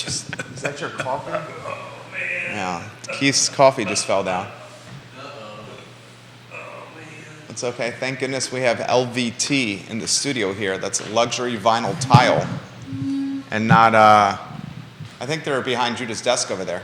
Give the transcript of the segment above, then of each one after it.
Is that your coffee? Oh, man. Yeah. Keith's coffee just fell down. Oh, man. It's okay. Thank goodness we have LVT in the studio here. That's a luxury vinyl tile. And not, I think they're behind Judah's desk over there.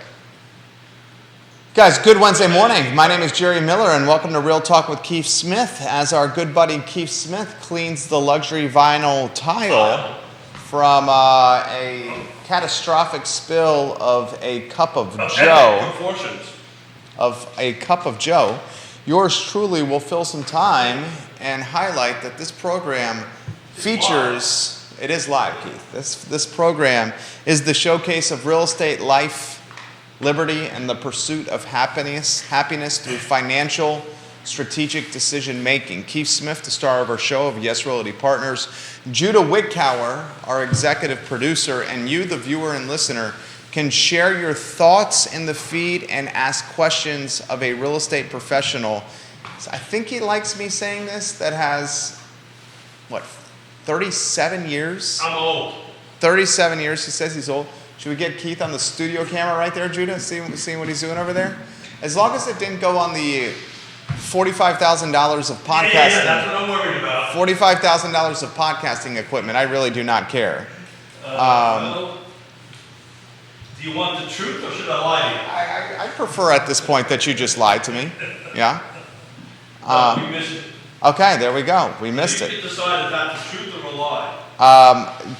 Guys, good Wednesday morning. My name is Jerry Miller, and welcome to Real Talk with Keith Smith, as our good buddy Keith Smith cleans the luxury vinyl tile from a catastrophic spill of a cup of Joe. Of a cup of Joe. Yours truly will fill some time and highlight that this program features, it is live, Keith. This program is the showcase of real estate life, liberty, and the pursuit of happiness through financial, strategic decision making. Keith Smith, the star of our show of Yes Realty Partners, Judah Wickower, our executive producer, and you, the viewer and listener, can share your thoughts in the feed and ask questions of a real estate professional. I think he likes me saying this, that has, 37 years? I'm old. 37 years, he says he's old. Should we get Keith on the studio camera right there, Judah? See what he's doing over there? As long as it didn't go on the $45,000 of podcasting. Yeah, that's what I'm worried about. $45,000 of podcasting equipment. I really do not care. Well, do you want the truth or should I lie to you? I prefer at this point that you just lied to me. Yeah? We missed it. Okay, there we go. We missed You it. can decide if that's the truth or a lie.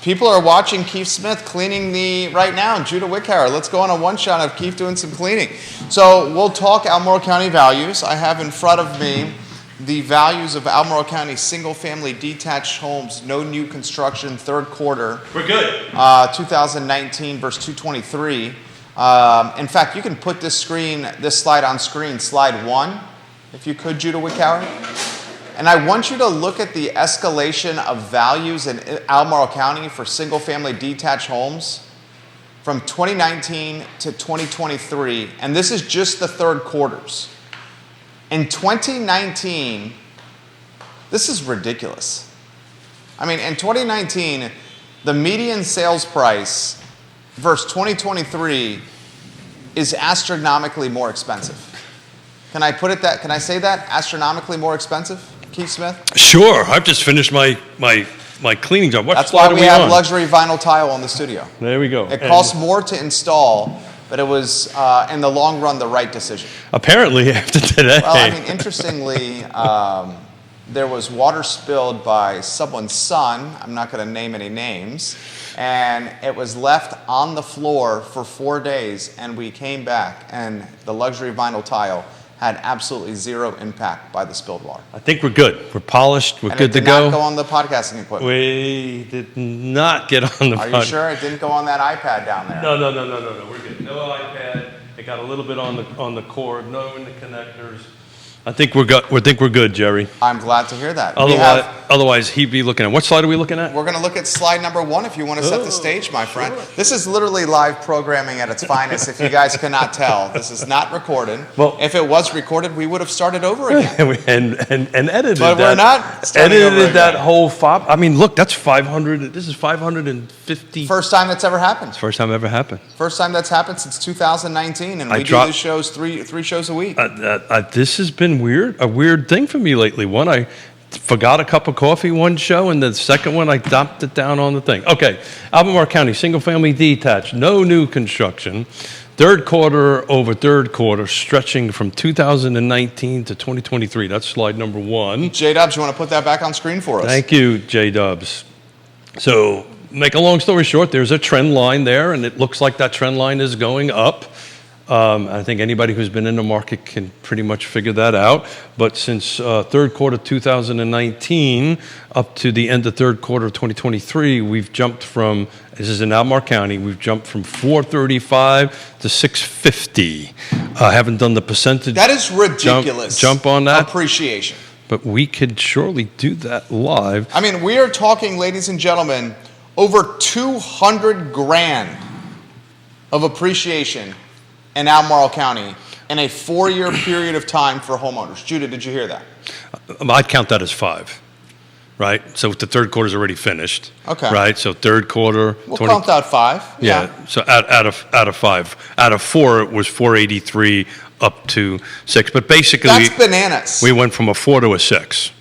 People are watching Keith Smith cleaning right now, Judah Wickower. Let's go on a one shot of Keith doing some cleaning. So we'll talk Albemarle County values. I have in front of me the values of Albemarle County single family detached homes, no new construction, third quarter. We're good. 2019 versus 223. In fact, you can put this slide on screen, slide 1, if you could, Judah Wickower. And I want you to look at the escalation of values in Albemarle County for single-family detached homes from 2019 to 2023. And this is just the third quarters. In 2019, this is ridiculous. I mean, in 2019, the median sales price versus 2023 is astronomically more expensive. Can I say that? Astronomically more expensive? Keith Smith? Sure. I've just finished my cleaning job. What That's slide why are we have on? luxury vinyl tile in the studio. There we go. It costs more to install, but it was, in the long run, the right decision. Apparently, after today. Well, I mean, interestingly, there was water spilled by someone's son. I'm not going to name any names. And it was left on the floor for 4 days, and we came back, and the luxury vinyl tile had absolutely zero impact by the spilled water. I think we're good. We're polished. We're And good it to did go. not go on the podcasting equipment. We did not get on the Are you sure it didn't go on that iPad down there? No. We're good. No iPad. It got a little bit on the cord. No in the connectors. I think we're good, Jerry. I'm glad to hear that. Otherwise, he'd be looking at. What slide are we looking at? We're going to look at slide number 1 if you want to set the stage, my friend. Sure. This is literally live programming at its finest, if you guys cannot tell. This is not recorded. Well, if it was recorded, we would have started over again. and edited but that. We're not starting over edited that again. whole fob. I mean, look, that's 500. This is 550. First time that's ever happened. It's the first time ever happened. First time that's happened since 2019, and we do these shows three shows a week. This has been weird. A weird thing for me lately. One, I forgot a cup of coffee one show, and the second one, I dumped it down on the thing. Okay, Albemarle County, single-family detached, no new construction. Third quarter over third quarter, stretching from 2019 to 2023. That's slide number 1. J-Dubs, you want to put that back on screen for us? Thank you, J-Dubs. So, make a long story short, there's a trend line there, and it looks like that trend line is going up. I think anybody who's been in the market can pretty much figure that out. But since third quarter 2019 up to the end of third quarter of 2023, we've jumped from, this is in Albemarle County, we've jumped from 435 to 650. I haven't done the percentage. That is ridiculous. Jump on that. Appreciation. But we could surely do that live. I mean, we are talking, ladies and gentlemen, over $200,000 of appreciation in Albemarle County in a 4-year period of time for homeowners. Judah, did you hear that? I'd count that as 5. right? So the third quarter's already finished. Okay. Right? So third quarter. We'll count out 5. Yeah. So out of 5. Out of 4, it was 483 up to 6. But basically, That's bananas. we went from a 4 to a 6.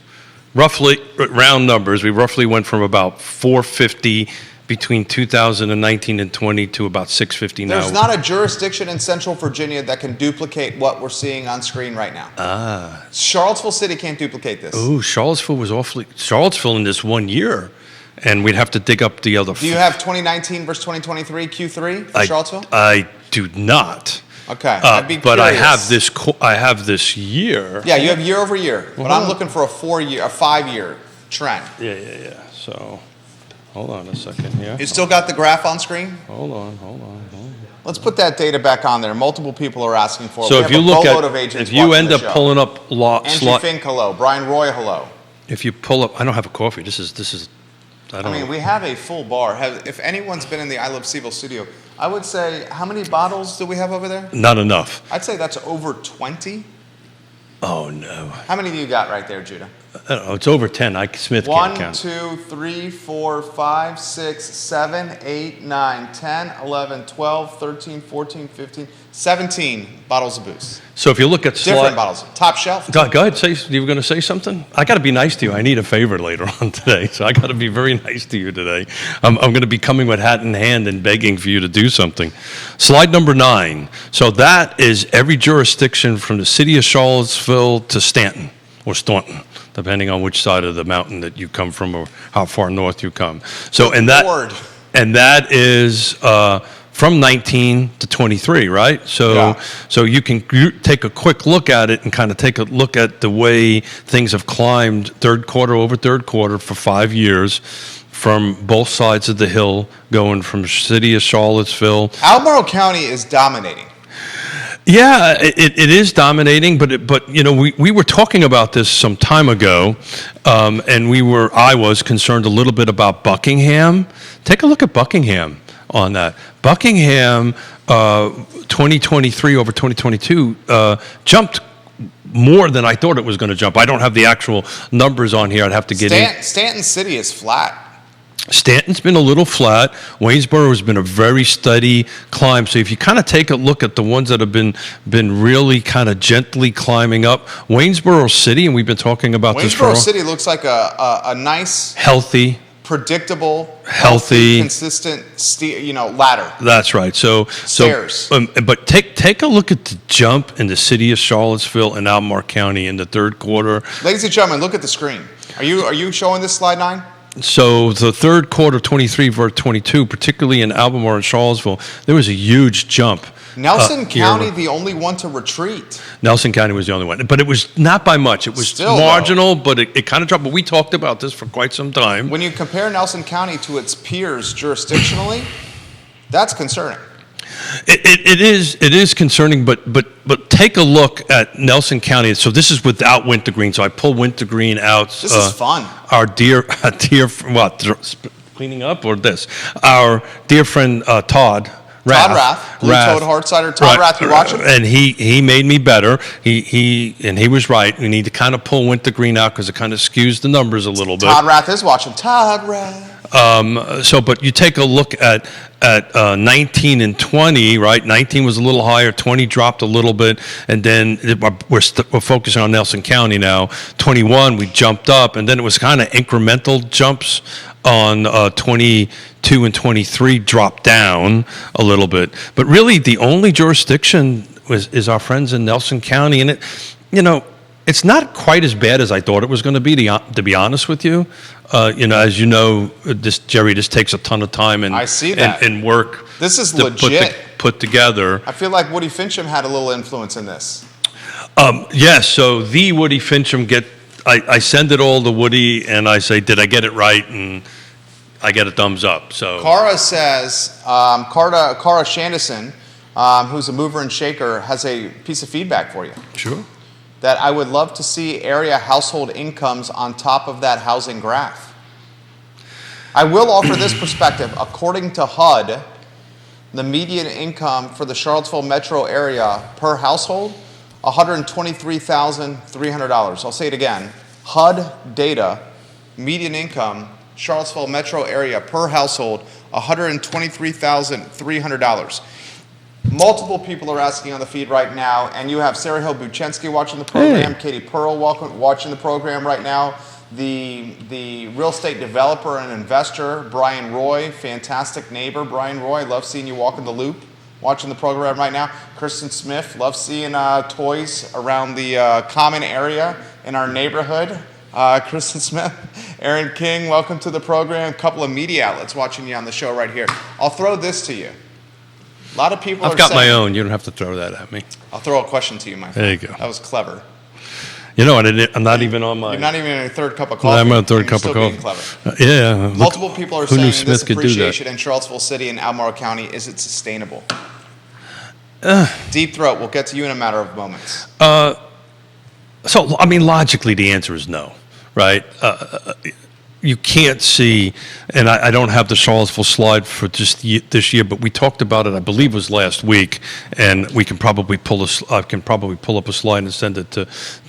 Roughly, round numbers, we roughly went from about 450 between 2019 and 20 to about 650 now. There's not a jurisdiction in Central Virginia that can duplicate what we're seeing on screen right now. Charlottesville City can't duplicate this. Oh, Charlottesville in this 1 year, and we'd have to dig up the other. Do you have 2019 versus 2023 Q3 for Charlottesville? I do not. Okay, I'd be But curious. I have this year. Yeah, you have year over year, but I'm looking for a 5-year trend. Yeah. So, hold on a second here. You still got the graph on screen? Hold on. Let's put that data back on there. Multiple people are asking for it. So We if have you a look boatload at, of agents if you watching end the up show. pulling up Angie Fink, hello. Brian Roy, hello. if you pull up, I don't have a coffee. This is. I I don't mean, know. we have a full bar. If anyone's been in the I Love CVille studio, I would say, how many bottles do we have over there? Not enough. I'd say that's over 20. Oh no. How many do you got right there, Judah? I don't know. It's over 10. Smith can't 1, count. 2, 3, 4, 5, 6, 7, 8, 9, 10, 11, 12, 13, 14, 15, 17 bottles of booze. So if you look at Different bottles. Top shelf. Go ahead. You were going to say something? I got to be nice to you. I need a favor later on today, so I got to be very nice to you today. I'm going to be coming with hat in hand and begging for you to do something. Slide number 9. So that is every jurisdiction from the city of Charlottesville to Stanton or Staunton, depending on which side of the mountain that you come from or how far north you come. So Lord. and that is from 19 to 23, right? So Yeah. so you take a quick look at it and kind of take a look at the way things have climbed third quarter over third quarter for 5 years from both sides of the hill, going from city of Charlottesville. Albemarle County is dominating. Yeah, it is dominating, but you know, we were talking about this some time ago, and I was concerned a little bit about Buckingham. Take a look at Buckingham on that. Buckingham, 2023 over 2022, jumped more than I thought it was going to jump. I don't have the actual numbers on here. I'd have to get in. Stanton City is flat. Stanton's been a little flat. Waynesboro has been a very steady climb. So if you kind of take a look at the ones that have been really kind of gently climbing up, Waynesboro City, and we've been talking about this for a Waynesboro while. City looks like a nice, Healthy. predictable, Healthy. consistent, ladder. That's right. Stairs. But take a look at the jump in the city of Charlottesville and Albemarle County in the third quarter. Ladies and gentlemen, look at the screen. Are you showing this slide 9? So the third quarter, 23 versus 22, particularly in Albemarle and Charlottesville, there was a huge jump. Nelson County, year- the only one to retreat. Nelson County was the only one, but it was not by much. It was Still, marginal, but it kind of dropped. But we talked about this for quite some time. When you compare Nelson County to its peers jurisdictionally, that's concerning. It is concerning, but take a look at Nelson County. So this is without wintergreen. So I pull wintergreen out. This is fun. Our dear cleaning up or this? Our dear friend Todd Rath, Blue Toad Hard Cider. Todd Rath, you watching? And he made me better. He was right. We need to kind of pull wintergreen out because it kind of skews the numbers a little bit. Todd Rath is watching. Todd Rath. But you take a look at 19 and 20, right? 19 was a little higher, 20 dropped a little bit, and then we're focusing on Nelson County now. 21, we jumped up, and then it was kind of incremental jumps on 22 and 23 dropped down a little bit. But really, the only jurisdiction is our friends in Nelson County, and it's not quite as bad as I thought it was going to be. To be honest with you, as you know, this takes a ton of time and I see that. and work. This is to legit. Put together. I feel like Woody Fincham had a little influence in this. Yes. So the Woody Fincham I send it all to Woody and I say, did I get it right? And I get a thumbs up. So Cara says, Cara Shandison, who's a mover and shaker, has a piece of feedback for you. Sure. That I would love to see area household incomes on top of that housing graph. I will offer this perspective. According to HUD, the median income for the Charlottesville metro area per household, $123,300. I'll say it again. HUD data, median income, Charlottesville metro area per household, $123,300. Multiple people are asking on the feed right now, and you have Sarah Hill Buchensky watching the program, Katie Pearl watching the program right now, the real estate developer and investor, Brian Roy, fantastic neighbor, Brian Roy, love seeing you walk in the loop, watching the program right now. Kristen Smith, love seeing toys around the common area in our neighborhood. Kristen Smith, Aaron King, welcome to the program. A couple of media outlets watching you on the show right here. I'll throw this to you. A lot of people I've got my own. You don't have to throw that at me. I'll throw a question to you, my friend. There you go. That was clever. You know, I'm not even on my... You're not even in a third cup of coffee. I'm on a third cup of being coffee. Clever. Yeah. Multiple people are who knew saying this Smith could do that? appreciation in Charlottesville City and Albemarle County, is it sustainable? Deep Throat, we'll get to you in a matter of moments. So, I mean, logically, the answer is no, right? You can't see, and I don't have the Charlottesville slide for just this year, but we talked about it, I believe it was last week, and we can probably I can probably pull up a slide and send it to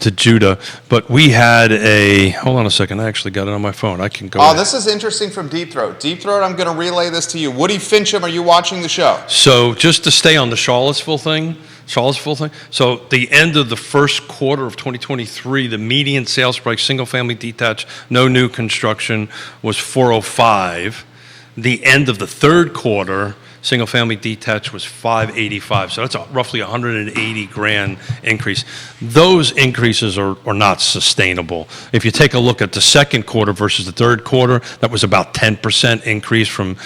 Judah. But we had hold on a second, I actually got it on my phone. I can go. Oh, this is interesting from Deep Throat. Deep Throat, I'm going to relay this to you. Woody Fincham, are you watching the show? So just to stay on the Charlottesville thing. So the end of the first quarter of 2023, the median sales price, single-family detached, no new construction, was 405. The end of the third quarter, single-family detached was 585. So that's roughly 180 grand increase. Those increases are not sustainable. If you take a look at the second quarter versus the third quarter, that was about 10% increase from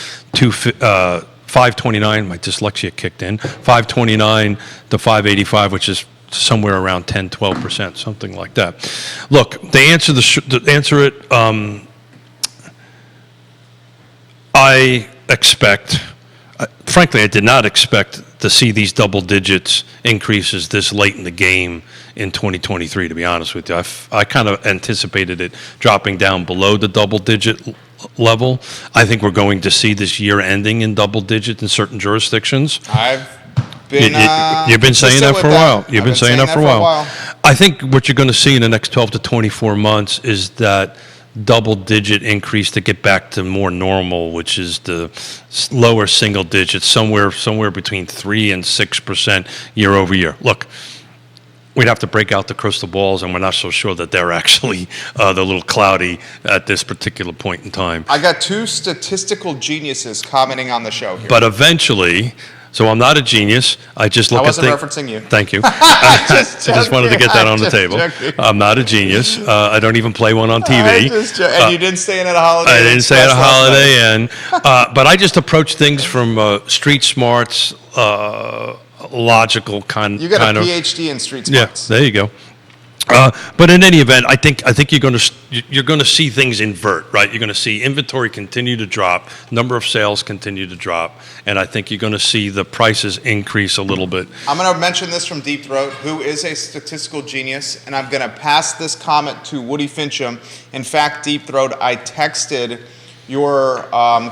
529, my dyslexia kicked in, 529 to 585, which is somewhere around 10, 12%, something like that. Look, to answer it, I expect, frankly, I did not expect to see these double digits increases this late in the game in 2023, to be honest with you. I kind of anticipated it dropping down below the double digit level. I think we're going to see this year ending in double digit in certain jurisdictions. I've been you've been saying that for a while. You've been saying that for a while. I think what you're going to see in the next 12 to 24 months is that double-digit increase to get back to more normal, which is the lower single digits, somewhere between 3 and 6% year over year. Look, we'd have to break out the crystal balls, and we're not so sure that they're actually a little cloudy at this particular point in time. I got two statistical geniuses commenting on the show here. But eventually, so I'm not a genius. I just look at things. I wasn't referencing you. Thank you. I just wanted to get that on the table. Joking. I'm not a genius. I don't even play one on TV. And you didn't stay in at a Holiday Inn. I didn't stay at a Holiday Inn. But I just approach things from street smarts, logical kind. You got a PhD in street smarts. Yeah, there you go. But in any event, I think you're going to see things invert, right? You're going to see inventory continue to drop, number of sales continue to drop, and I think you're going to see the prices increase a little bit. I'm going to mention this from Deep Throat, who is a statistical genius, and I'm going to pass this comment to Woody Fincham. In fact, Deep Throat, I texted your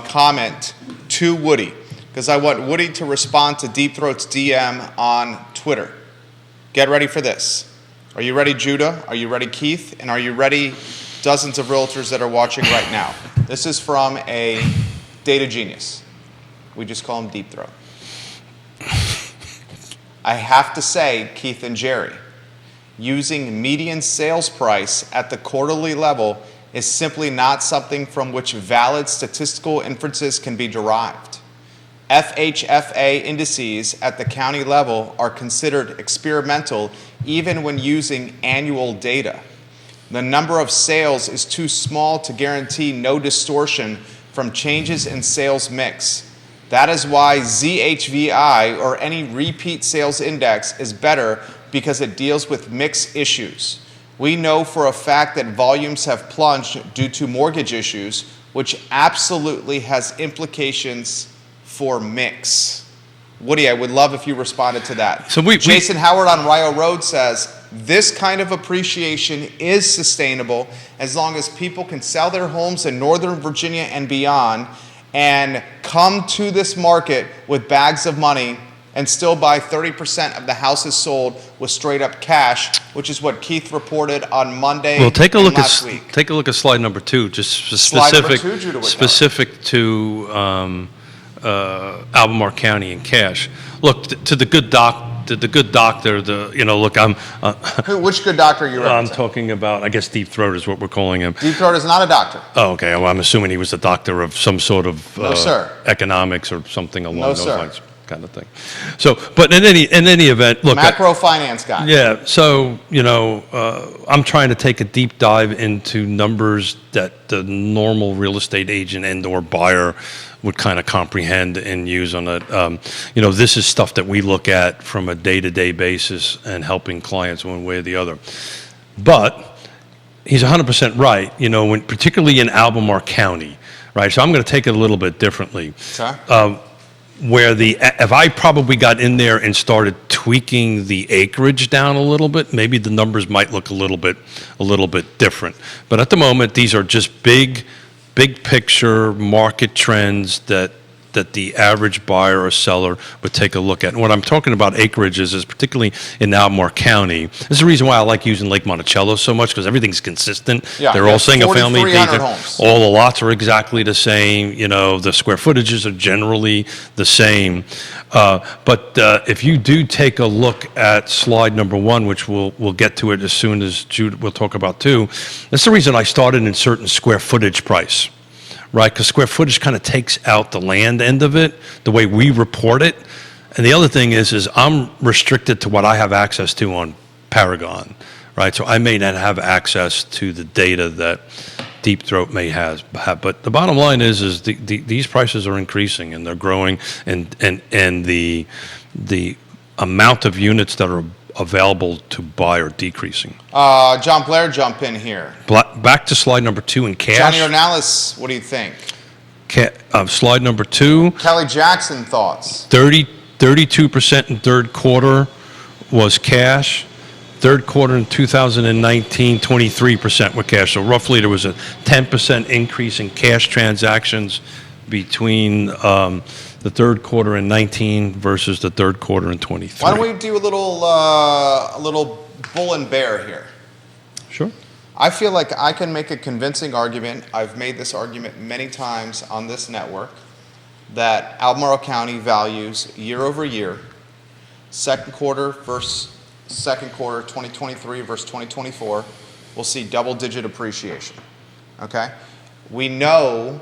comment to Woody because I want Woody to respond to Deep Throat's DM on Twitter. Get ready for this. Are you ready, Judah? Are you ready, Keith? And are you ready, dozens of realtors that are watching right now? This is from a data genius. We just call him Deep Throat. I have to say, Keith and Jerry, using median sales price at the quarterly level is simply not something from which valid statistical inferences can be derived. FHFA indices at the county level are considered experimental even when using annual data. The number of sales is too small to guarantee no distortion from changes in sales mix. That is why ZHVI or any repeat sales index is better because it deals with mix issues. We know for a fact that volumes have plunged due to mortgage issues, which absolutely has implications for mix. Woody, I would love if you responded to that. So Jason Howard on Rio Road says, this kind of appreciation is sustainable as long as people can sell their homes in Northern Virginia and beyond and come to this market with bags of money and still buy 30% of the houses sold with straight up cash, which is what Keith reported on Monday Well, take a and look last at week. take a look at slide number 2, just Slide number specific 2, Judah would know. specific to Albemarle County and cash. Look to the good doctor. Look, Which good doctor are you I'm representing? talking about. I guess Deep Throat is what we're calling him. Deep Throat is not a doctor. Oh, okay. Well, I'm assuming he was a doctor of some sort of No, sir. economics or something along No, those sir. lines, kind of thing. So, but in any event, look. Macro finance guy. Yeah. So, I'm trying to take a deep dive into numbers that the normal real estate agent and/or buyer would kind of comprehend and use on it. This is stuff that we look at from a day-to-day basis and helping clients one way or the other. But he's 100% right, particularly in Albemarle County, right? So I'm going to take it a little bit differently. Okay. If I probably got in there and started tweaking the acreage down a little bit, maybe the numbers might look a little bit different. But at the moment, these are just big picture market trends that the average buyer or seller would take a look at. And what I'm talking about acreage is particularly in Albemarle County. This is the reason why I like using Lake Monticello so much, because everything's consistent. Yeah, They're all single family. 4,300 homes. All the lots are exactly the same. The square footages are generally the same. But if you do take a look at slide number 1, which we'll get to it as soon as Jude will talk about too, that's the reason I started in certain square footage price. Right, because square footage kind of takes out the land end of it, the way we report it. And the other thing is I'm restricted to what I have access to on Paragon, right? So I may not have access to the data that Deep Throat may have. But the bottom line is these prices are increasing and they're growing, and the amount of units that are available to buy are decreasing. John Blair, jump in here. Back to slide number 2 in cash. Johnny Ornalis, what do you think? Slide number 2. Kelly Jackson, thoughts? 32% in third quarter was cash. Third quarter in 2019, 23% were cash. So roughly there was a 10% increase in cash transactions between the third quarter in 19 versus the third quarter in 23. Why don't we do a little bull and bear here? Sure. I feel like I can make a convincing argument. I've made this argument many times on this network that Albemarle County values year over year, second quarter versus second quarter 2023 versus 2024, we'll see double-digit appreciation. Okay? We know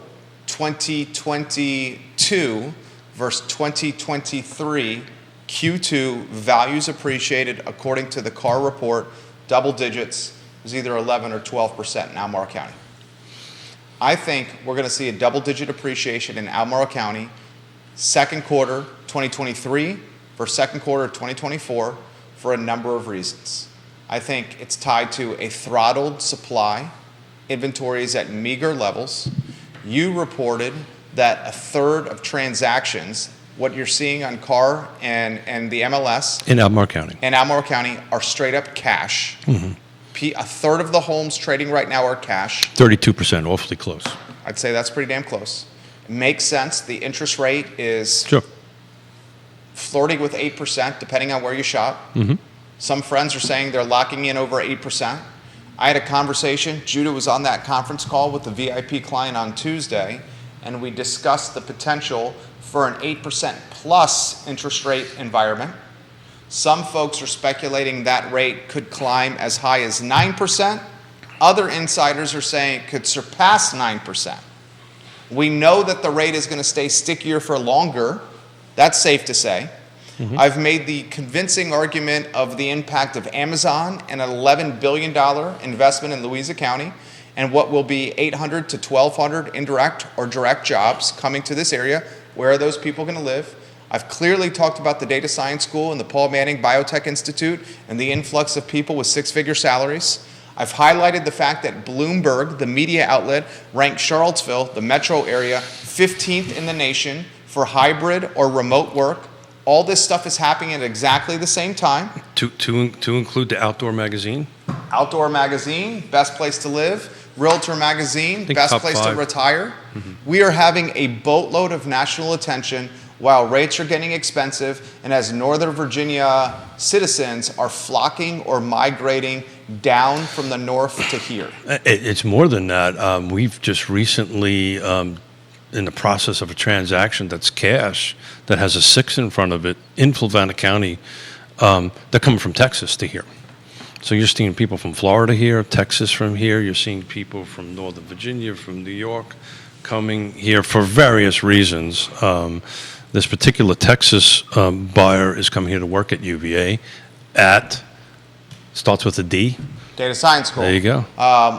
2022 versus 2023 Q2 values appreciated according to the CAR report, double digits, was either 11 or 12% in Albemarle County. I think we're going to see a double-digit appreciation in Albemarle County second quarter 2023 versus second quarter 2024 for a number of reasons. I think it's tied to a throttled supply. Inventory is at meager levels. You reported that a third of transactions, what you're seeing on CAR and the MLS In Albemarle County. and Albemarle County, are straight up cash. Mm-hmm. A third of the homes trading right now are cash. 32%, awfully close. I'd say that's pretty damn close. It makes sense. The interest rate is Sure. flirting with 8%, depending on where you shop. Mm-hmm. Some friends are saying they're locking in over 8%. I had a conversation. Judah was on that conference call with the VIP client on Tuesday, and we discussed the potential for an 8% plus interest rate environment. Some folks are speculating that rate could climb as high as 9%. Other insiders are saying it could surpass 9%. We know that the rate is going to stay stickier for longer. That's safe to say. Mm-hmm. I've made the convincing argument of the impact of Amazon and an $11 billion investment in Louisa County and what will be 800 to 1,200 indirect or direct jobs coming to this area. Where are those people going to live? I've clearly talked about the Data Science School and the Paul Manning Biotech Institute and the influx of people with six-figure salaries. I've highlighted the fact that Bloomberg, the media outlet, ranked Charlottesville, the metro area, 15th in the nation for hybrid or remote work. All this stuff is happening at exactly the same time. To include the Outdoor Magazine? Outdoor Magazine, best place to live. Realtor Magazine, best place to retire. Mm-hmm. We are having a boatload of national attention while rates are getting expensive and as Northern Virginia citizens are flocking or migrating down from the north to here? It's more than that. We've just recently, in the process of a transaction that's cash, that has a 6 in front of it in Fluvanna County, they're coming from Texas to here. So you're seeing people from Florida here, Texas from here. You're seeing people from Northern Virginia, from New York, coming here for various reasons. This particular Texas buyer is coming here to work at UVA starts with a D. Data Science School. There you go.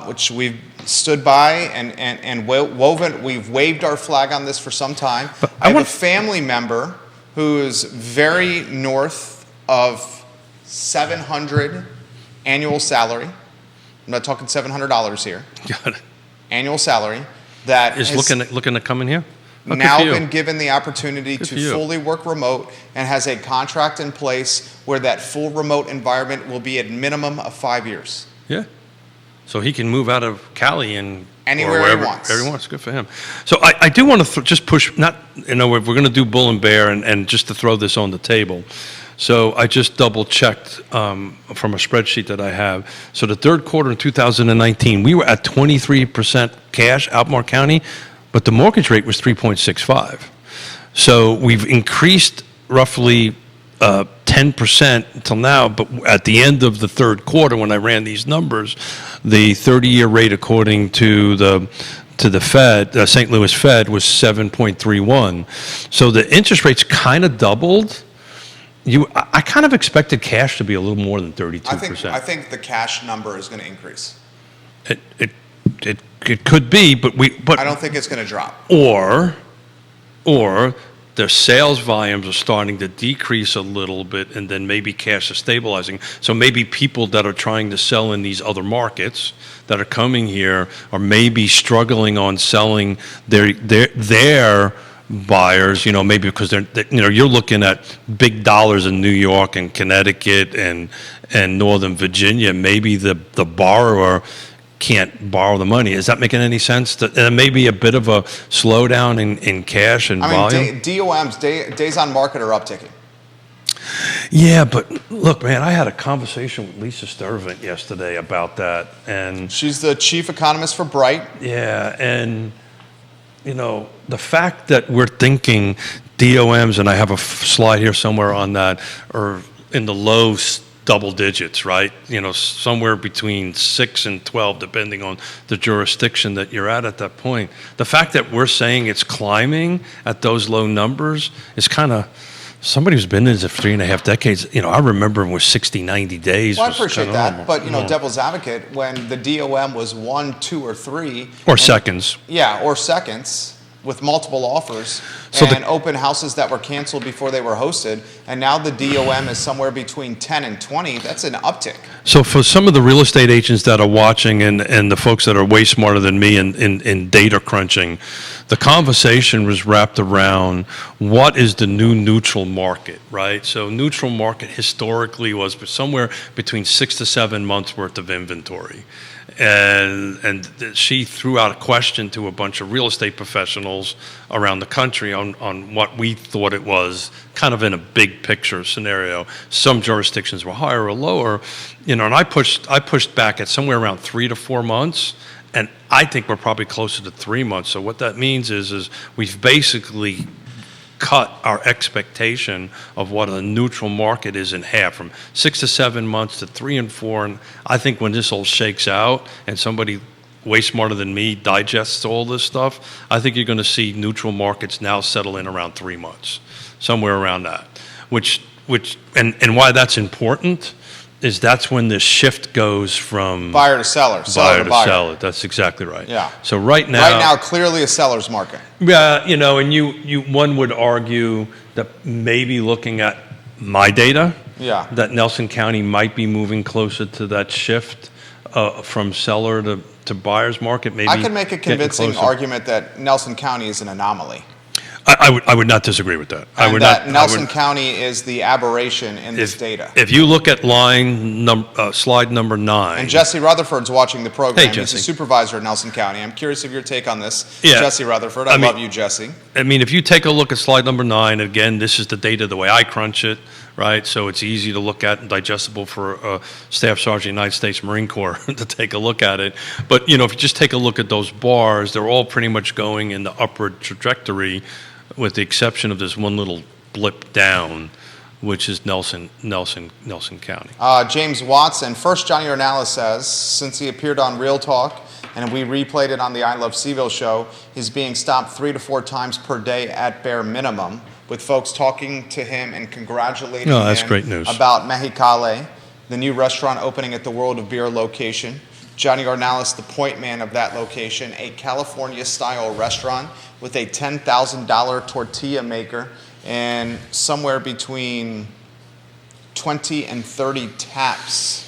Which we've stood by and we've waved our flag on this for some time. I have a family member who's very north of 700 annual salary. I'm not talking $700 here. Got it. Annual salary that Is looking to come in here? Oh, now been given the opportunity Good to for you. fully work remote and has a contract in place where that full remote environment will be at minimum of 5 years. Yeah. So he can move out of Cali and Anywhere or he wherever, wants. wherever he wants. Good for him. So I do want to just push, not, we're going to do bull and bear and just to throw this on the table. So I just double checked from a spreadsheet that I have. So the third quarter in 2019, we were at 23% cash, Albemarle County, but the mortgage rate was 3.65. So we've increased roughly 10% until now, but at the end of the third quarter, when I ran these numbers, the 30-year rate, according to the Fed, St. Louis Fed, was 7.31. So the interest rates kind of doubled. I kind of expected cash to be a little more than 32%. I think the cash number is going to increase. It could be, but I don't think it's going to drop. Or their sales volumes are starting to decrease a little bit, and then maybe cash is stabilizing. So maybe people that are trying to sell in these other markets that are coming here are maybe struggling on selling their buyers, maybe because you're looking at big dollars in New York and Connecticut and Northern Virginia. Maybe the borrower can't borrow the money. Is that making any sense? Maybe a bit of a slowdown in cash and volume? DOMs, days on market, are upticking. Yeah, but look, man, I had a conversation with Lisa Sturvant yesterday about that. And she's the chief economist for Bright. Yeah, and the fact that we're thinking DOMs, and I have a slide here somewhere on that, are in the low double digits, right? Somewhere between 6 and 12, depending on the jurisdiction that you're at that point. The fact that we're saying it's climbing at those low numbers is kind of, somebody who's been in this for 3.5 decades, I remember it was 60, 90 days. Well, I appreciate that, normal. but, devil's advocate, when the DOM was 1, 2, or 3. Or seconds. Yeah, or seconds. With multiple offers So and open houses that were canceled before they were hosted, and now the DOM is somewhere between 10 and 20. That's an uptick. So for some of the real estate agents that are watching and the folks that are way smarter than me in data crunching, the conversation was wrapped around what is the new neutral market, right? So neutral market historically was somewhere between 6 to 7 months worth of inventory. And she threw out a question to a bunch of real estate professionals around the country on what we thought it was, kind of in a big picture scenario. Some jurisdictions were higher or lower, and I pushed back at somewhere around 3 to 4 months, and I think we're probably closer to 3 months. So what that means is we've basically cut our expectation of what a neutral market is in half, from 6 to 7 months to 3 and 4. And I think when this all shakes out and somebody way smarter than me digests all this stuff, I think you're going to see neutral markets now settle in around 3 months, somewhere around that. And why that's important is that's when the shift goes from buyer to seller, seller to buyer. Seller. That's exactly right. Yeah. So right now, clearly a seller's market. Yeah, and one would argue that maybe looking at my data, that Nelson County might be moving closer to that shift from seller to buyer's market. Maybe I could make a convincing argument that Nelson County is an anomaly. I would not disagree with that. I And would that not. Nelson County is the aberration in this data. If you look at slide number 9. And Jesse Rutherford's watching the program. Hey, He's Jesse. a supervisor at Nelson County. I'm curious of your take on this, Yeah. Jesse Rutherford. I love you, Jesse. I mean, if you take a look at slide number 9, again, this is the data the way I crunch it, right? So it's easy to look at and digestible for a Staff Sergeant United States Marine Corps to take a look at it. But, if you just take a look at those bars, they're all pretty much going in the upward trajectory with the exception of this one little blip down, which is Nelson County. James Watson, first Johnny Ornalis says, since he appeared on Real Talk and we replayed it on the I Love CVille show, he's being stopped 3 to 4 times per day at bare minimum, with folks talking to him and congratulating that's him great news. about Mexicali, the new restaurant opening at the World of Beer location. Johnny Ornalis, the point man of that location, a California-style restaurant with a $10,000 tortilla maker and somewhere between 20 and 30 taps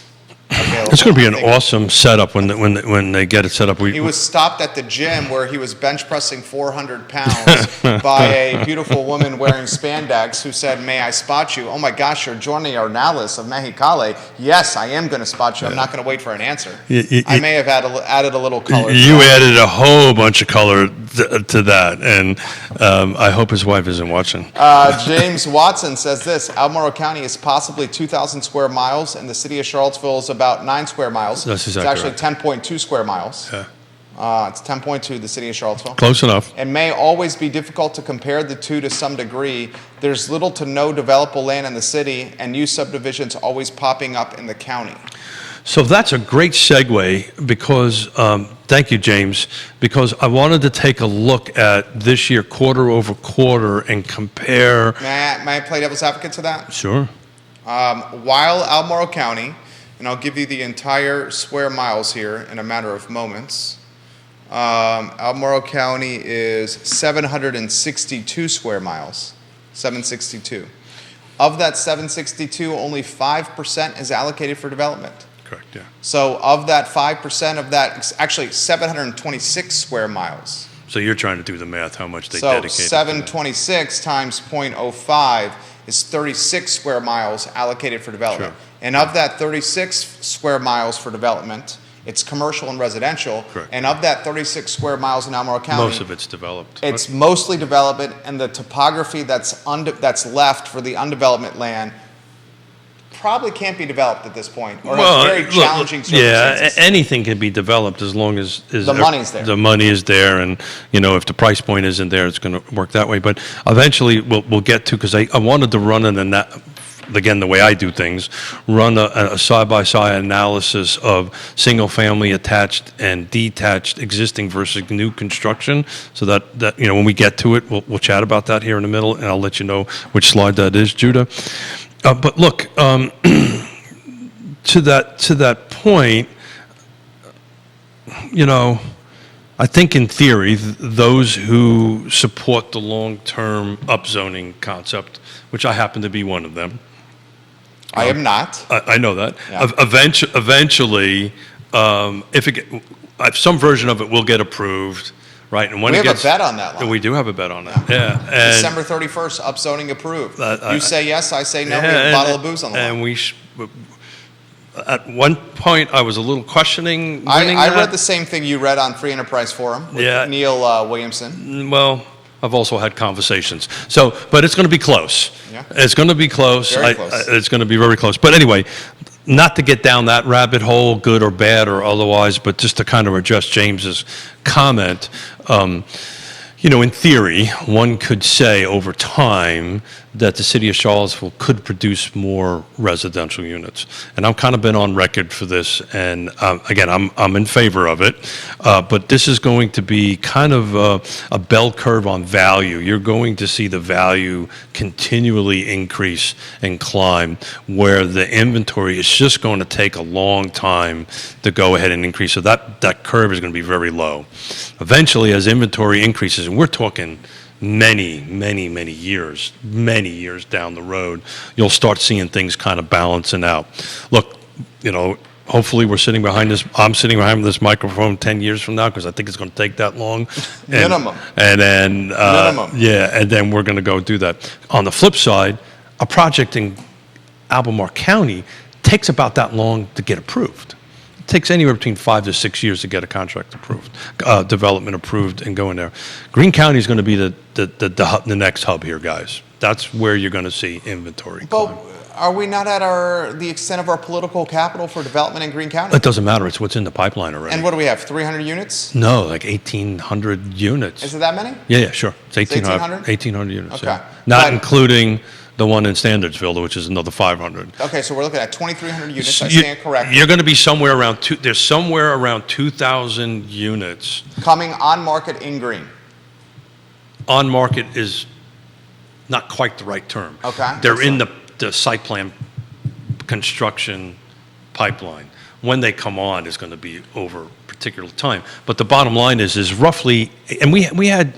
available. It's going to be an awesome setup when they get it set up. He was stopped at the gym where he was bench pressing 400 pounds by a beautiful woman wearing spandex who said, "May I spot you?" "Oh my gosh, you're Johnny Ornalis of Mexicali." "Yes, I am going to spot you. I'm not going to wait for an answer." I may have added a little color. You added a whole bunch of color to that, and I hope his wife isn't watching. James Watson says this: Albemarle County is possibly 2,000 square miles, and the city of Charlottesville is about 9 square miles. That's exactly It's actually 10.2 square miles. Yeah. It's 10.2, the city of Charlottesville. Close enough. It may always be difficult to compare the two to some degree. There's little to no developable land in the city, and new subdivisions always popping up in the county. So that's a great segue because, thank you, James, because I wanted to take a look at this year quarter over quarter and compare. May I play devil's advocate to that? Sure. While Albemarle County, and I'll give you the entire square miles here in a matter of moments, Albemarle County is 762 square miles, 762. Of that 762, only 5% is allocated for development. Correct, yeah. So of that 5% of that, actually 726 square miles. So you're trying to do the math, how much they So dedicated. 726 times 0.05 is 36 square miles allocated for development. Sure. And of that 36 square miles for development, it's commercial and residential. Correct. And of that 36 square miles in Albemarle County, Most of it's developed. it's mostly development, and the topography that's left for the undevelopment land probably can't be developed at this point, or has very challenging circumstances. Yeah, anything can be developed as long as The money's there. The money is there, and if the price point isn't there, it's going to work that way. But eventually, we'll get to, because I wanted to run again, the way I do things, run a side-by-side analysis of single-family attached and detached existing versus new construction, so that when we get to it, we'll chat about that here in the middle, and I'll let you know which slide that is, Judah. But look, to that point, I think in theory, those who support the long-term upzoning concept, which I happen to be one of them. I am not. I know that. Yeah. Eventually, if some version of it will get approved, right? And when We it have gets, a bet on that line. We do have a bet on that. Yeah. And December 31st, upzoning approved. I- You say yes, I say no. We Yeah, have a bottle of booze on the line. And at one point, I was a little questioning. I winning read that. the same thing you read on Free Enterprise Forum with Yeah. Neil Williamson. Well, I've also had conversations. But it's going to be close. Yeah. It's going to be close. Very close. It's going to be very close. But anyway, not to get down that rabbit hole, good or bad or otherwise, but just to kind of adjust James's comment. In theory, one could say over time that the city of Charlottesville could produce more residential units. And I've kind of been on record for this, and again, I'm in favor of it. But this is going to be kind of a bell curve on value. You're going to see the value continually increase and climb, where the inventory is just going to take a long time to go ahead and increase. So that curve is going to be very low. Eventually, as inventory increases, and we're talking many years down the road, you'll start seeing things kind of balancing out. Look, hopefully we're sitting behind this. I'm sitting behind this microphone 10 years from now because I think it's going to take that long. Minimum. And then Minimum. yeah, and then we're going to go do that. On the flip side, a project in Albemarle County takes about that long to get approved. It takes anywhere between 5 to 6 years to get a contract approved, development approved, and go in there. Greene County is going to be the next hub here, guys. That's where you're going to see inventory. But are we not at the extent of our political capital for development in Greene County? It doesn't matter. It's what's in the pipeline already. And what do we have, 300 units? No, like 1,800 units. Is it that many? Yeah, sure. It's 1,800? 1,800 units. Okay. Yeah. Not But- including the one in Standardsville, which is another 500. Okay, so we're looking at 2,300 units. So I stand corrected. You're going to be somewhere around there's somewhere around 2,000 units. Coming on market in Greene. On market is not quite the right term. Okay. They're in the site plan construction pipeline. When they come on is going to be over a particular time. But the bottom line is roughly, and we had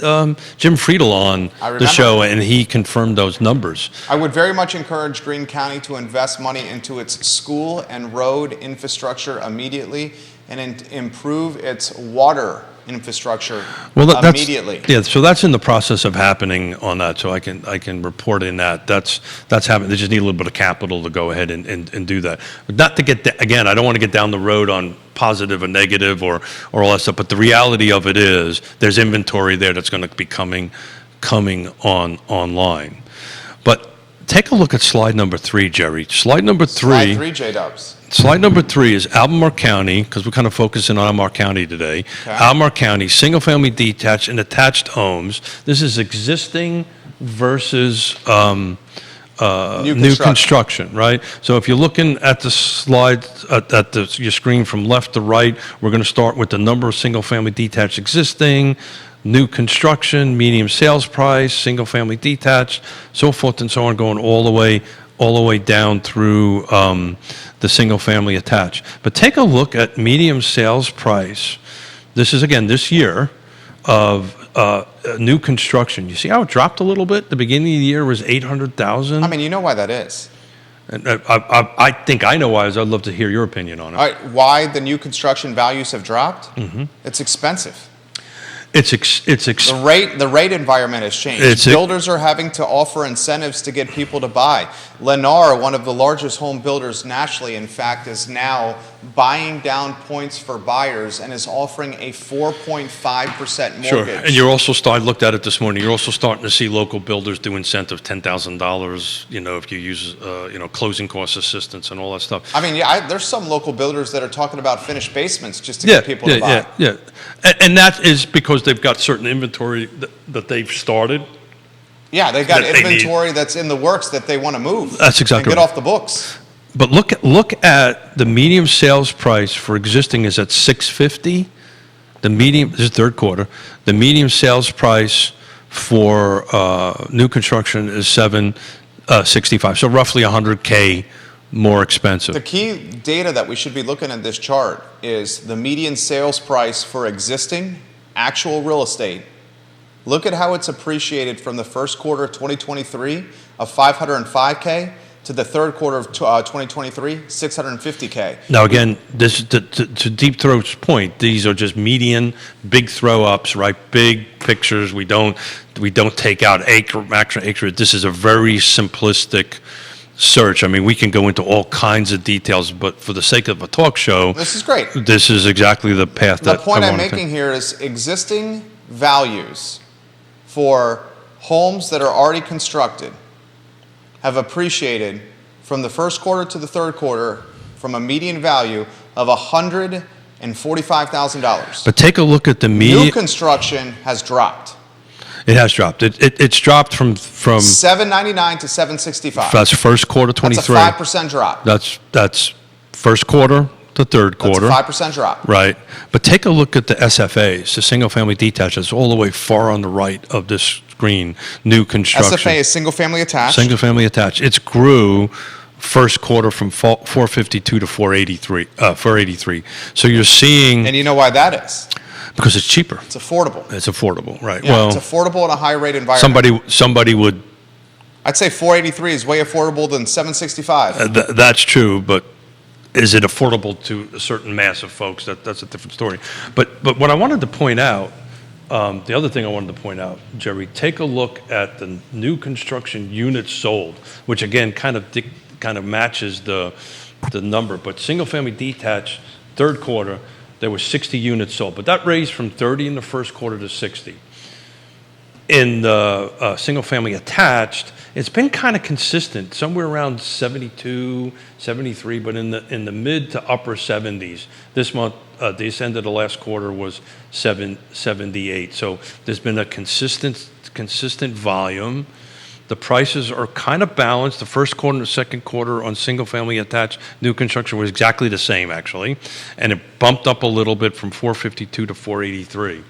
Jim Friedel on the show, and he confirmed those numbers. I would very much encourage Greene County to invest money into its school and road infrastructure immediately and improve its water infrastructure immediately. Yeah, so that's in the process of happening on that. So I can report in that. That's happening. They just need a little bit of capital to go ahead and do that. But not to get again, I don't want to get down the road on positive or negative or all that stuff. But the reality of it is there's inventory there that's going to be coming online. But take a look at slide number 3, Jerry. Slide number 3. Slide 3, J-Dubs. Slide number 3 is Albemarle County, because we're kind of focusing on Albemarle County today. Okay. Albemarle County, single-family detached and attached homes. This is existing versus new construction, right? So if you're looking at the slide, your screen from left to right, we're going to start with the number of single-family detached existing, new construction, medium sales price, single-family detached, so forth and so on, going all the way down through the single-family attached. But take a look at medium sales price. This is, again, this year of new construction. You see how it dropped a little bit? The beginning of the year was 800,000. I mean, you know why that is. And I think I know why. I'd love to hear your opinion on it. All right, why the new construction values have dropped? Mm-hmm. It's expensive. The rate environment has changed. Builders are having to offer incentives to get people to buy. Lennar, one of the largest home builders nationally, in fact, is now buying down points for buyers and is offering a 4.5% mortgage. Sure, and you're also looked at it this morning. You're also starting to see local builders do incentive $10,000. If you use closing cost assistance and all that stuff. I mean, there's some local builders that are talking about finished basements just to get people to buy. Yeah. And that is because they've got certain inventory that they've started. Yeah, they've got inventory that's in the works that they want to move. That's exactly and get off the books. But look at the medium sales price for existing is at $650. This is third quarter. The medium sales price for new construction is $765. So roughly $100K more expensive. The key data that we should be looking at this chart is the median sales price for existing actual real estate. Look at how it's appreciated from the first quarter of 2023 of $505K to the third quarter of 2023, $650K. Now again, this to Deep Throat's point, these are just median, big throw ups, right? Big pictures. We don't take out maximum acreage. This is a very simplistic search. I mean, we can go into all kinds of details, but for the sake of a talk show, this is great. This is exactly the path that the point I'm making here is existing values for homes that are already constructed have appreciated from the first quarter to the third quarter from a median value of $145,000. But take a look at the median. New construction has dropped. It has dropped. It's dropped from $799 to $765. That's first quarter 23. That's a 5% drop. That's first quarter to third quarter. That's a 5% drop. Right. But take a look at the SFAs, the single family detached. It's all the way far on the right of this screen. New construction. SFA is single family attached. Single family attached. It grew first quarter from 452 to 483. So you're seeing. And you know why that is? Because it's cheaper. It's affordable. It's affordable, right? Yeah, it's affordable in a high rate environment. Somebody would. I'd say 483 is way affordable than 765. That's true, but is it affordable to a certain mass of folks? That's a different story. But what I wanted to point out, the other thing I wanted to point out, Jerry, take a look at the new construction units sold, which again kind of matches the number. But single-family detached, third quarter, there were 60 units sold, but that raised from 30 in the first quarter to 60. In the single-family attached, it's been kind of consistent, somewhere around 72, 73, but in the mid to upper 70s. This month, this end of the last quarter was 78. So there's been a consistent volume. The prices are kind of balanced. The first quarter and the second quarter on single-family attached new construction was exactly the same, actually, and it bumped up a little bit from 452 to 483.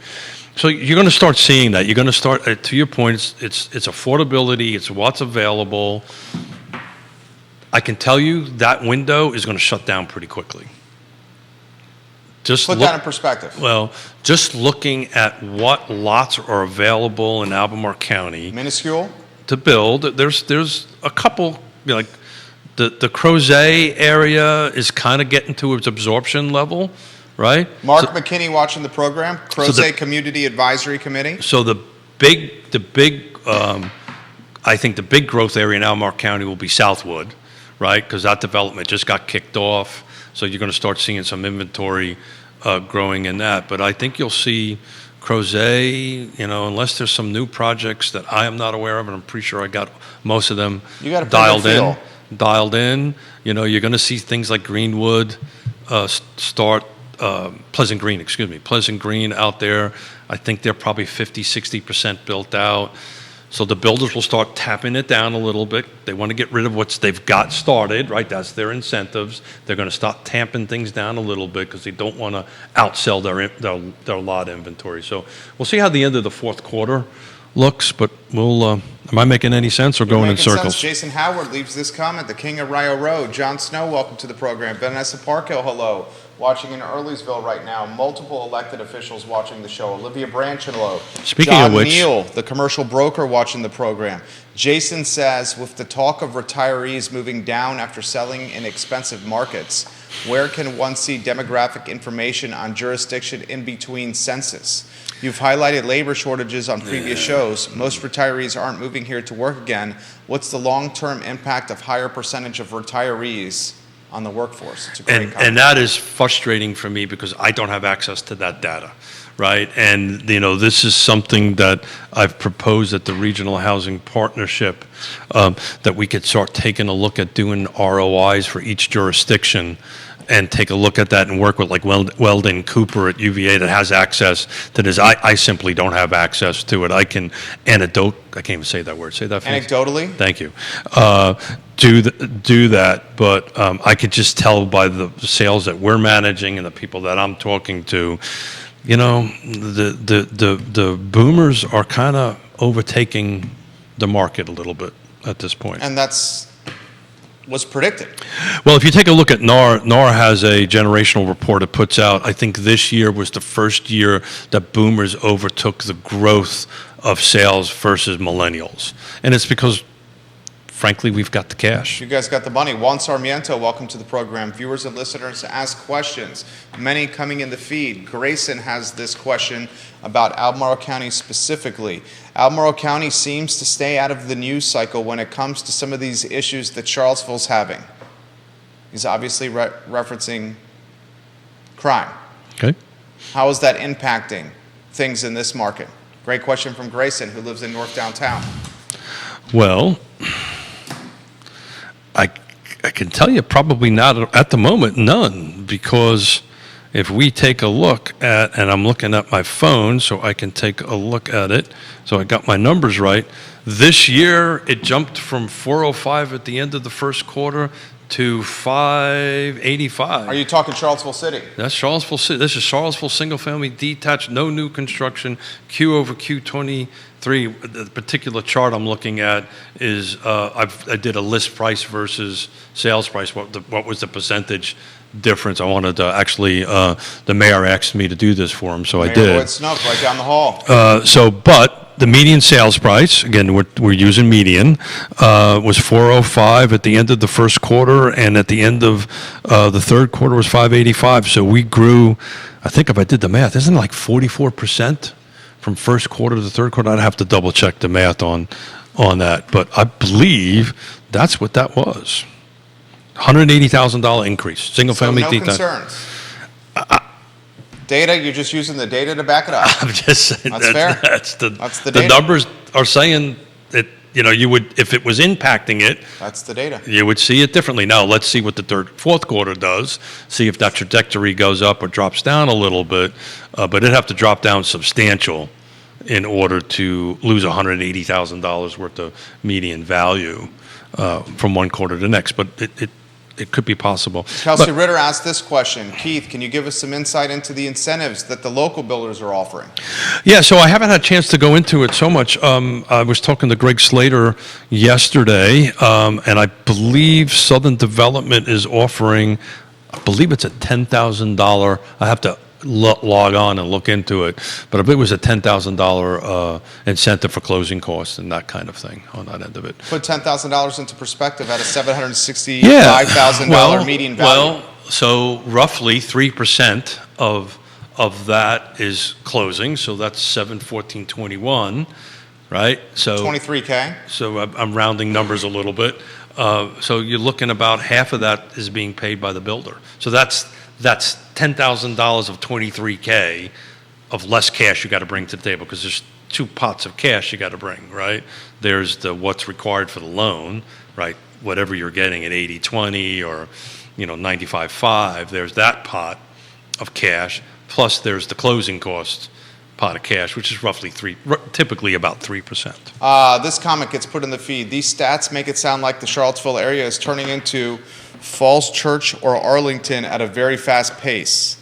So you're going to start seeing that. You're going to start, to your point, it's affordability, it's what's available. I can tell you that window is going to shut down pretty quickly. Put that in perspective. Well, just looking at what lots are available in Albemarle County. Minuscule? To build, there's a couple, like the Crozet area is kind of getting to its absorption level, right? Mark McKinney watching the program, Crozet Community Advisory Committee. So the big, I think the big growth area in Albemarle County will be Southwood, right? Because that development just got kicked off, so you're going to start seeing some inventory growing in that. But I think you'll see Crozet, unless there's some new projects that I am not aware of, and I'm pretty sure I got most of them dialed in. You're going to see things like Greenwood start, Pleasant Green out there. I think they're probably 50, 60% built out. So the builders will start tapping it down a little bit. They want to get rid of what they've got started, right? That's their incentives. They're going to start tamping things down a little bit because they don't want to outsell their lot inventory. So we'll see how the end of the fourth quarter looks, but we'll, am I making any sense or going in circles? Sense. Jason Howard leaves this comment, the King of Rio Road. John Snow, welcome to the program. Vanessa Parkhill, hello. Watching in Earlysville right now. Multiple elected officials watching the show. Olivia Branch, hello. Speaking John of which, Neal, the commercial broker, watching the program. Jason says, with the talk of retirees moving down after selling in expensive markets, where can one see demographic information on jurisdiction in between census? You've highlighted labor shortages on previous shows. Most retirees aren't moving here to work again. What's the long-term impact of higher percentage of retirees on the workforce? It's a great comment. And that is frustrating for me because I don't have access to that data, right? And, this is something that I've proposed at the Regional Housing Partnership, that we could start taking a look at doing ROIs for each jurisdiction and take a look at that and work with like Weldon Cooper at UVA that has access to this. I simply don't have access to it. I can I can't even say that word. Say that for me. Anecdotally? Thank you. Do that, but I could just tell by the sales that we're managing and the people that I'm talking to, the boomers are kind of overtaking the market a little bit at this point. And that's was predicted. Well, if you take a look at NAR has a generational report it puts out. I think this year was the first year that boomers overtook the growth of sales versus millennials. And it's because, frankly, we've got the cash. You guys got the money. Juan Sarmiento, welcome to the program. Viewers and listeners ask questions. Many coming in the feed. Grayson has this question about Albemarle County specifically. Albemarle County seems to stay out of the news cycle when it comes to some of these issues that Charlottesville's having. He's obviously referencing crime. Okay. How is that impacting things in this market? Great question from Grayson, who lives in North Downtown. Well, I can tell you probably not at the moment, none, because if we take a look at, and I'm looking at my phone so I can take a look at it, so I got my numbers right. This year, it jumped from 405 at the end of the first quarter to 585. Are you talking Charlottesville City? That's Charlottesville City. This is Charlottesville single-family detached, no new construction, Q over Q23. The particular chart I'm looking at is I did a list price versus sales price. What was the percentage difference? I wanted to actually, the mayor asked me to do this for him, so I did. Snook, right down the hall. But the median sales price, again, we're using median, was 405 at the end of the first quarter, and at the end of the third quarter was 585. So we grew, I think if I did the math, isn't it like 44% from first quarter to the third quarter? I'd have to double check the math on that, but I believe that's what that was. $180,000 increase, single family no detached. concerns. Data, you're just using the data to back it up. I'm just saying That's fair. That's the data. numbers are saying that, you would, if it was impacting it, That's the data. you would see it differently. Now, let's see what the fourth quarter does, see if that trajectory goes up or drops down a little bit, but it'd have to drop down substantial in order to lose $180,000 worth of median value from one quarter to the next, but it could be possible. Kelsey Ritter asked this question. Keith, can you give us some insight into the incentives that the local builders are offering? Yeah, so I haven't had a chance to go into it so much. I was talking to Greg Slater yesterday, and I believe Southern Development is offering, I believe it's a $10,000, I have to log on and look into it, but I believe it was a $10,000 incentive for closing costs and that kind of thing on that end of it. Put $10,000 into perspective at a $765,000 median value. Well, so roughly 3% of that is closing, so that's 71421, right? So 23K. So I'm rounding numbers a little bit. So you're looking about half of that is being paid by the builder. So that's $10,000 of 23K of less cash you got to bring to the table, because there's two pots of cash you got to bring, right? There's the what's required for the loan, right? Whatever you're getting at 80/20 or 95/5, there's that pot of cash. Plus there's the closing cost pot of cash, which is roughly typically about 3%. This comment gets put in the feed. These stats make it sound like the Charlottesville area is turning into Falls Church or Arlington at a very fast pace.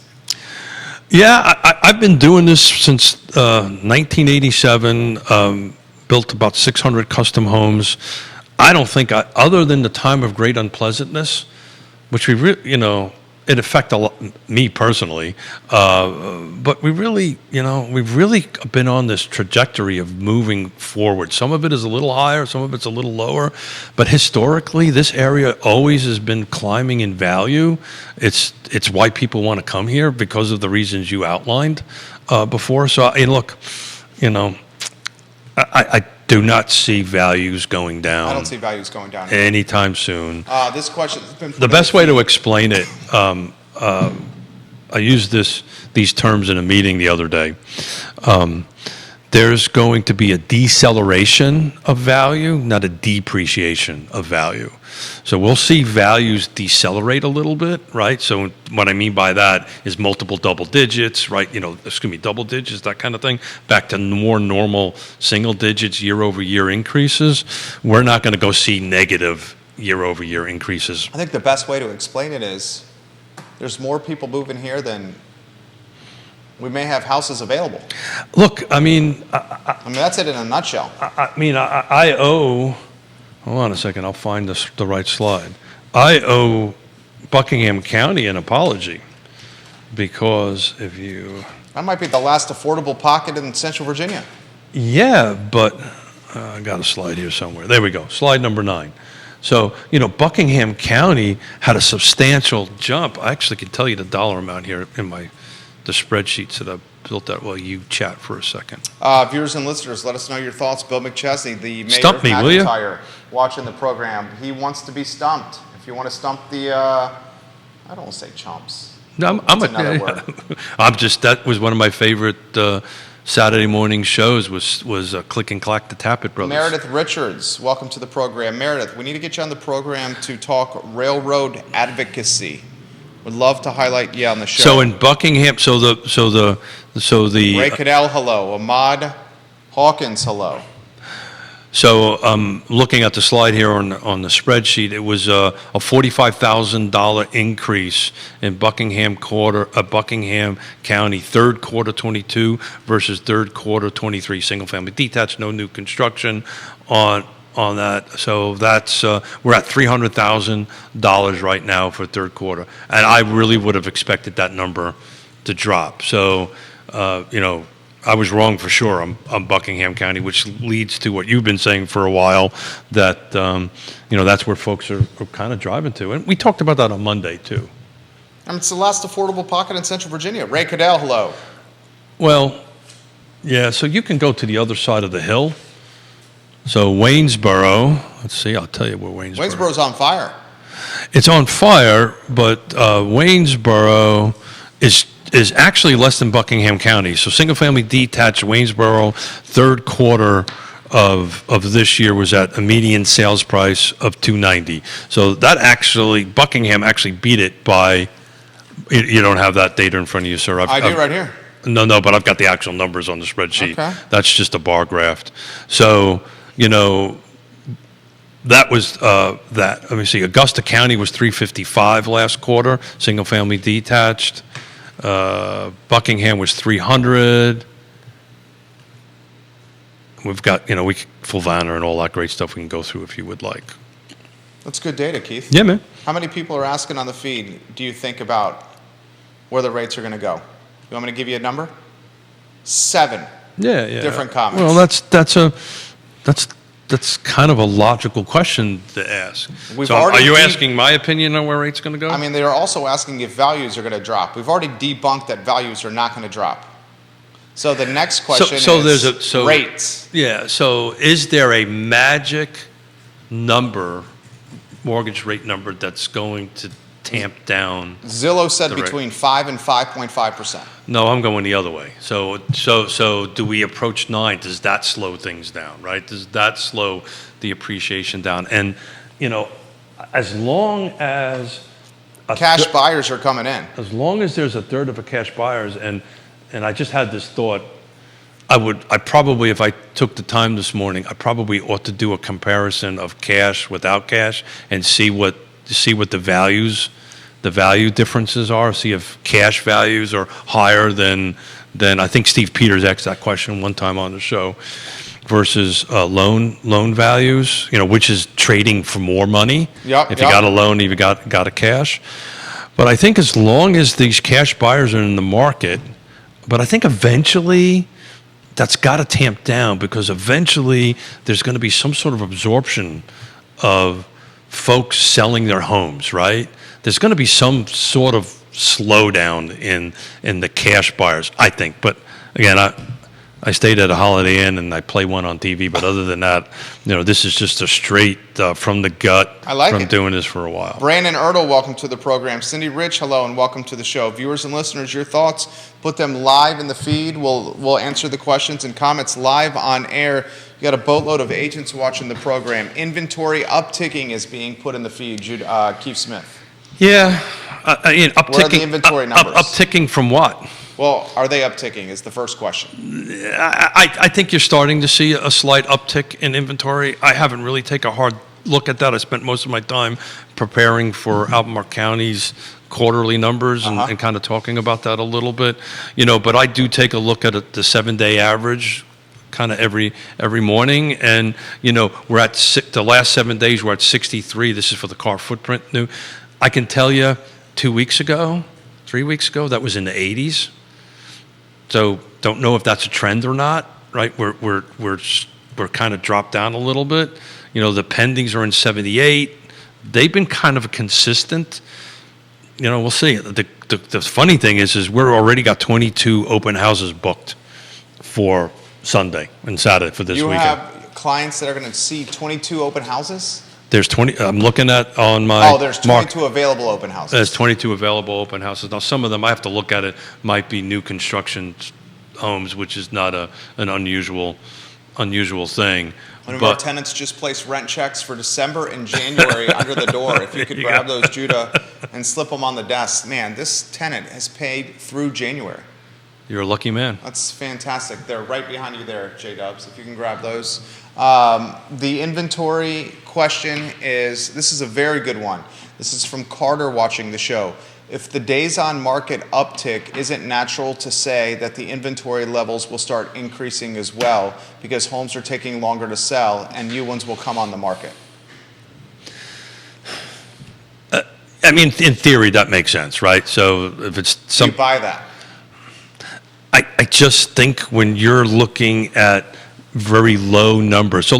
Yeah, I've been doing this since 1987, built about 600 custom homes. I don't think, other than the time of great unpleasantness, which it affected me personally, but we've really been on this trajectory of moving forward. Some of it is a little higher, some of it's a little lower, but historically, this area always has been climbing in value. It's why people want to come here, because of the reasons you outlined before. So, look, I do not see values going down. I don't see values going down anytime soon. This question has been the best way to explain it. I used these terms in a meeting the other day. There's going to be a deceleration of value, not a depreciation of value. So we'll see values decelerate a little bit, right? So what I mean by that is multiple double digits, right? Double digits, that kind of thing, back to more normal single digits, year-over-year increases. We're not going to go see negative year-over-year increases. I think the best way to explain it is there's more people moving here than we may have houses available. Look, I mean, that's it in a nutshell. I owe, hold on a second, I'll find the right slide. I owe Buckingham County an apology, because that might be the last affordable pocket in Central Virginia. Yeah, but I got a slide here somewhere. There we go, slide number 9. So, Buckingham County had a substantial jump. I actually can tell you the dollar amount here in the spreadsheets that I've built out while you chat for a second. Viewers and listeners, let us know your thoughts. Bill McChesney, the mayor Stump of me, will you? McIntyre, watching the program. He wants to be stumped. If you want to stump the, I don't want to say chumps. No, another word. That was one of my favorite Saturday morning shows was Click and Clack, the Tappet Brothers. Meredith Richards, welcome to the program. Meredith, we need to get you on the program to talk railroad advocacy. Would love to highlight you on the show. So in Buckingham, Ray Cadell, hello. Ahmad Hawkins, hello. So looking at the slide here on the spreadsheet, it was a $45,000 increase in Buckingham County, third quarter 22 versus third quarter 23, single family detached, no new construction on that. So that's we're at $300,000 right now for third quarter, and I really would have expected that number to drop. So I was wrong for sure on Buckingham County, which leads to what you've been saying for a while, that, that's where folks are kind of driving to. And we talked about that on Monday, too. And it's the last affordable pocket in Central Virginia. Ray Cadell, hello. Well, yeah, so you can go to the other side of the hill. So Waynesboro, let's see, I'll tell you where Waynesboro's on fire. It's on fire, but Waynesboro is actually less than Buckingham County. So single-family detached Waynesboro, third quarter of this year was at a median sales price of $290. So that actually, Buckingham actually beat it by, you don't have that data in front of you, sir. I do right here. No, but I've got the actual numbers on the spreadsheet. Okay. That's just a bar graph. So, that was that. Let me see. Augusta County was 355 last quarter, single family detached. Buckingham was 300. We've got, Fulvana and all that great stuff we can go through if you would like. That's good data, Keith. Yeah, man. How many people are asking on the feed, do you think about where the rates are going to go? You want me to give you a number? 7. Yeah. Different comments. Well, that's kind of a logical question to ask. So are you asking my opinion on where rates going to go? I mean, they are also asking if values are going to drop. We've already debunked that values are not going to drop. So the next question is rates. Yeah. So is there a magic number, mortgage rate number, that's going to tamp down? Zillow said between 5 and 5.5%. No, I'm going the other way. So do we approach 9? Does that slow things down, right? Does that slow the appreciation down? And, as long as cash buyers are coming in. As long as there's a third of a cash buyers, and I just had this thought, I probably, if I took the time this morning, I probably ought to do a comparison of cash without cash and see what the value differences are, see if cash values are higher than I think Steve Peters asked that question one time on the show, versus loan values, which is trading for more money. If you got a loan, if you got a cash. But I think as long as these cash buyers are in the market, but I think eventually that's got to tamp down, because eventually there's going to be some sort of absorption of folks selling their homes, right? There's going to be some sort of slowdown in the cash buyers, I think. But again, I stayed at a Holiday Inn and I play one on TV. But other than that, this is just a straight from the gut. I like from it. Doing this for a while. Brandon Ertl, welcome to the program. Cindy Rich, hello and welcome to the show. Viewers and listeners, your thoughts, put them live in the feed. We'll answer the questions and comments live on air. You got a boatload of agents watching the program. Inventory upticking is being put in the feed. Keith Smith. Yeah, upticking. Where are the inventory numbers? Upticking from what? Well, are they upticking is the first question. I think you're starting to see a slight uptick in inventory. I haven't really taken a hard look at that. I spent most of my time preparing for Albemarle County's quarterly numbers and kind of talking about that a little bit. But I do take a look at the 7-day average kind of every morning, and we're at the last 7 days we're at 63. This is for the car footprint new. I can tell you 3 weeks ago that was in the 80s. So don't know if that's a trend or not, right? We're kind of dropped down a little bit. The pendings are in 78. They've been kind of consistent. We'll see. The funny thing is we're already got 22 open houses booked for Sunday and Saturday for this weekend. You have clients that are going to see 22 open houses? There's 20. I'm looking at on my. Oh, there's 22 available open houses. There's 22 available open houses. Now, some of them I have to look at it. Might be new construction homes, which is not an unusual thing. One of our tenants just placed rent checks for December and January under the door. If you could grab those, Judah, and slip them on the desk. Man, this tenant has paid through January. You're a lucky man. That's fantastic. They're right behind you there, J-Dubs, if you can grab those. The inventory question this is a very good one. This is from Carter watching the show. If the days on market uptick, isn't natural to say that the inventory levels will start increasing as well because homes are taking longer to sell and new ones will come on the market? In theory, that makes sense, right? So if it's Do you buy that? I just think when you're looking at very low numbers. So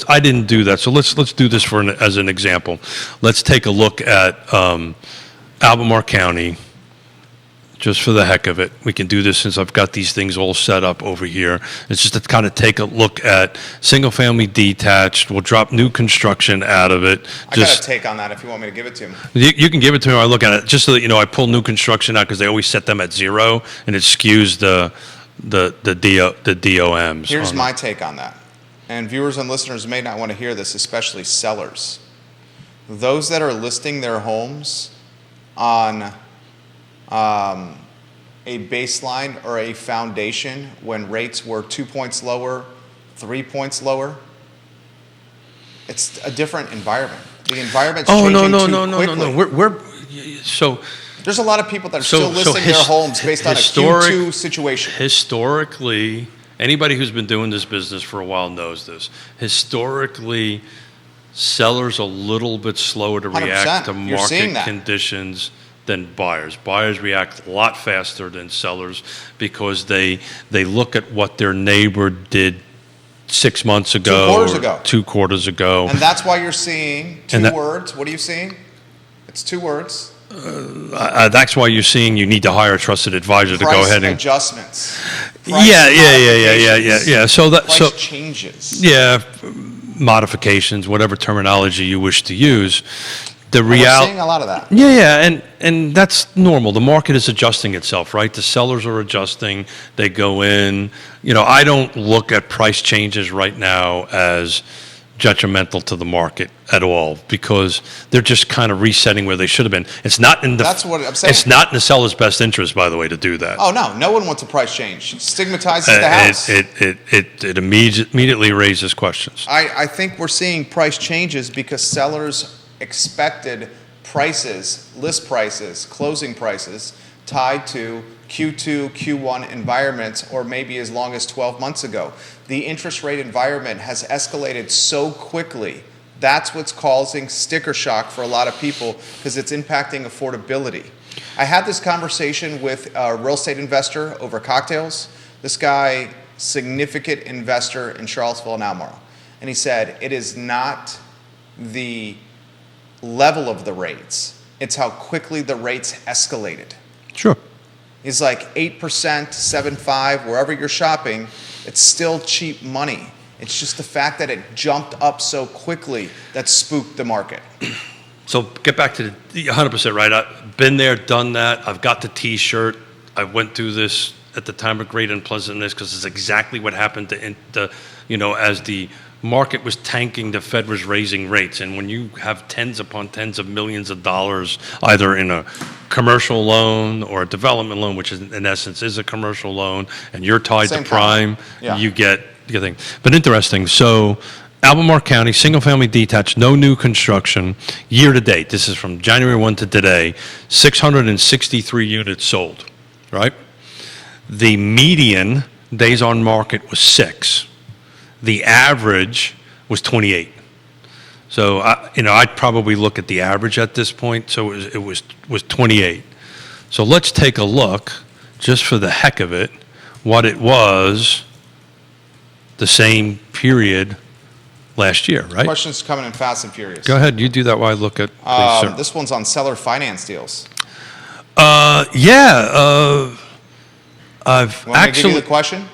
I didn't do that. So let's do this as an example. Let's take a look at Albemarle County, just for the heck of it. We can do this since I've got these things all set up over here. It's just to kind of take a look at single-family detached. We'll drop new construction out of it. I got a take on that if you want me to give it to him. You can give it to me when I look at it, just so that you know I pull new construction out because they always set them at 0, and it skews the DOMs. Here's my take on that. And viewers and listeners may not want to hear this, especially sellers. Those that are listing their homes on a baseline or a foundation when rates were 2 points lower, 3 points lower, it's a different environment. The environment's changing too quickly. No. We're so. There's a lot of people that are still listing their homes based on a Q2 situation. Historically, anybody who's been doing this business for a while knows this. Historically, sellers are a little bit slower to react to 100%. You're seeing market that. conditions than buyers. Buyers react a lot faster than sellers because they look at what their neighbor did 6 months ago. 2 quarters ago. 2 quarters ago. And that's why you're seeing two words. What are you seeing? It's 2 words. That's why you're seeing you need to hire a trusted advisor to go ahead and adjustments. Yeah. So changes. Yeah, modifications, whatever terminology you wish to use. We're seeing a lot of that. Yeah, and that's normal. The market is adjusting itself, right? The sellers are adjusting. They go in. I don't look at price changes right now as detrimental to the market at all because they're just kind of resetting where they should have been. It's not in the. That's what I'm saying. It's not in the seller's best interest, by the way, to do that. Oh no one wants a price change. It stigmatizes the house. It immediately raises questions. I think we're seeing price changes because sellers expected prices, list prices, closing prices tied to Q2, Q1 environments, or maybe as long as 12 months ago. The interest rate environment has escalated so quickly. That's what's causing sticker shock for a lot of people because it's impacting affordability. I had this conversation with a real estate investor over cocktails. This guy, significant investor in Charlottesville and Albemarle. And he said, it is not the level of the rates, it's how quickly the rates escalated. Sure. He's like 8%, 7.5%, wherever you're shopping, it's still cheap money. It's just the fact that it jumped up so quickly that spooked the market. So get back to the 100% right. I've been there, done that. I've got the T-shirt. I went through this at the time of great unpleasantness because it's exactly what happened as the market was tanking, the Fed was raising rates. And when you have tens upon tens of millions of dollars, either in a commercial loan or a development loan, which in essence is a commercial loan, and you're tied to prime, you get the thing. But interesting. So Albemarle County, single-family detached, no new construction, year to date. This is from January 1 to today, 663 units sold, right? The median days on market was 6. The average was 28. So I'd probably look at the average at this point. So it was 28. So let's take a look, just for the heck of it, what it was the same period last year, right? Questions coming in fast and furious. Go ahead, you do that while I look at. Please, sir. This one's on seller finance deals. I've Want me to give you the question?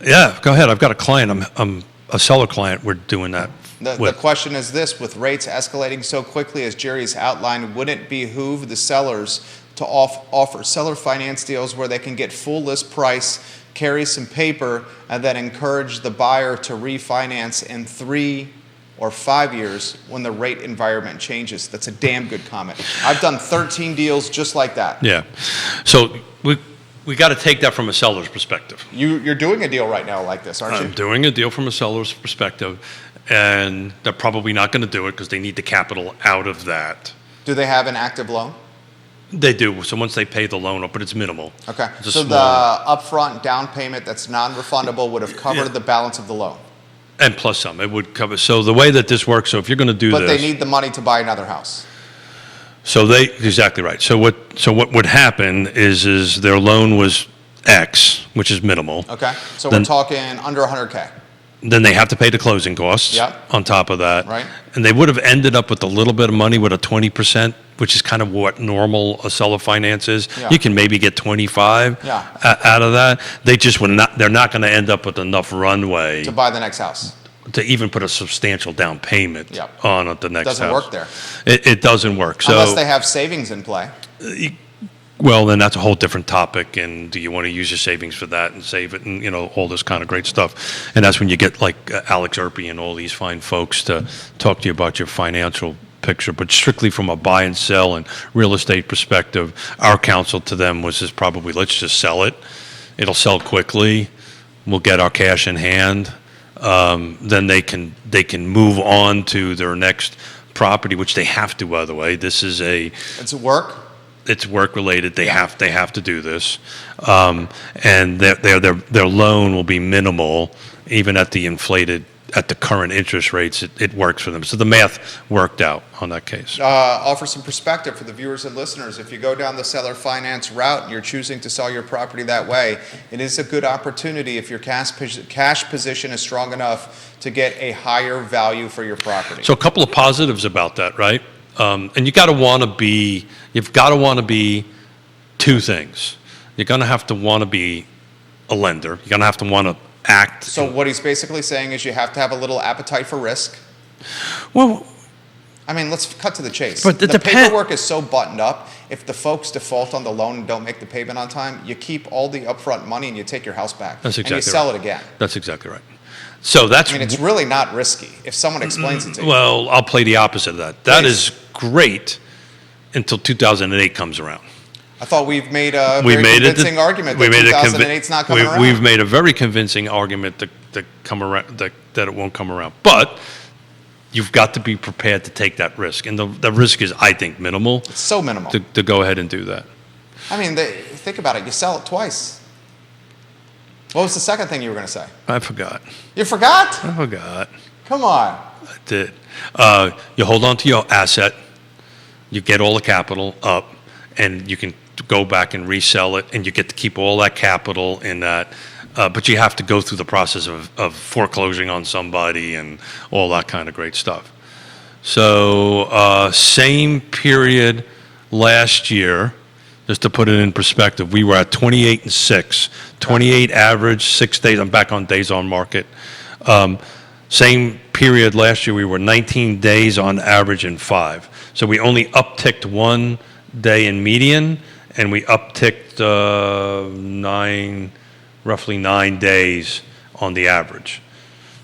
Yeah, go ahead. I've got a client. I'm a seller client. We're doing that. The question is this: with rates escalating so quickly, as Jerry's outlined, wouldn't it behoove the sellers to offer seller finance deals where they can get full list price, carry some paper, and then encourage the buyer to refinance in 3 or 5 years when the rate environment changes? That's a damn good comment. I've done 13 deals just like that. Yeah. So we got to take that from a seller's perspective. You're doing a deal right now like this, aren't you? I'm doing a deal from a seller's perspective, and they're probably not going to do it because they need the capital out of that. Do they have an active loan? They do. So once they pay the loan up, but it's minimal. Okay. It's So small the upfront down payment that's non-refundable would have covered the balance of the loan. and plus some. It would cover. So the way that this works. So if you're going to do But this, they need the money to buy another house. So exactly right. So what would happen is their loan was X, which is minimal. Okay, so Then- we're talking under 100K. Then they have to pay the closing costs Yep. on top of that. Right. And they would have ended up with a little bit of money with a 20%, which is kind of what normal a seller finance is. Yeah. You can maybe get 25 Yeah. out of that. They just would not, they're not going to end up with enough runway To buy the next house. to even put a substantial down payment Yep. on the next Doesn't house. work there. It doesn't work. So, Unless they have savings in play. well, then that's a whole different topic. And do you want to use your savings for that and save it and, all this kind of great stuff? And that's when you get like Alex Erpy and all these fine folks to talk to you about your financial picture. But strictly from a buy and sell and real estate perspective, our counsel to them was just probably, let's just sell it. It'll sell quickly. We'll get our cash in hand. Then they can move on to their next property, which they have to, by the way. This is It's work. it's work related. They have to do this, and their loan will be minimal, even at the current interest rates. It works for them. So the math worked out on that case. Offer some perspective for the viewers and listeners. If you go down the seller finance route and you're choosing to sell your property that way, it is a good opportunity if your cash position is strong enough to get a higher value for your property. So a couple of positives about that, right? And you've got to want to be two things. You're going to have to want to be a lender. You're going to have to want to act. So what he's basically saying is you have to have a little appetite for risk. Well, I mean, let's cut to the chase. But the paperwork is so buttoned up. If the folks default on the loan and don't make the payment on time, you keep all the upfront money and you take your house back. That's exactly and you sell right. it again. That's exactly right. So that's I mean, it's really not risky if someone explains it to you. well, I'll play the opposite of that. That Please. is great until 2008 comes around. I thought we've made a very convincing argument that 2008 is not coming around. We've made a very convincing argument that it won't come around. But you've got to be prepared to take that risk. And the risk is, I think, minimal It's so minimal. to go ahead and do that. I mean, think about it. You sell it twice. What was the second thing you were going to say? I forgot. You forgot? I forgot. Come on. I did. You hold on to your asset, you get all the capital up, and you can go back and resell it, and you get to keep all that capital in that. But you have to go through the process of foreclosing on somebody and all that kind of great stuff. So same period last year, just to put it in perspective, we were at 28 and 6, 28 average, 6 days. I'm back on days on market. Same period last year, we were 19 days on average and 5. So we only upticked 1 day in median, and we upticked roughly 9 days on the average.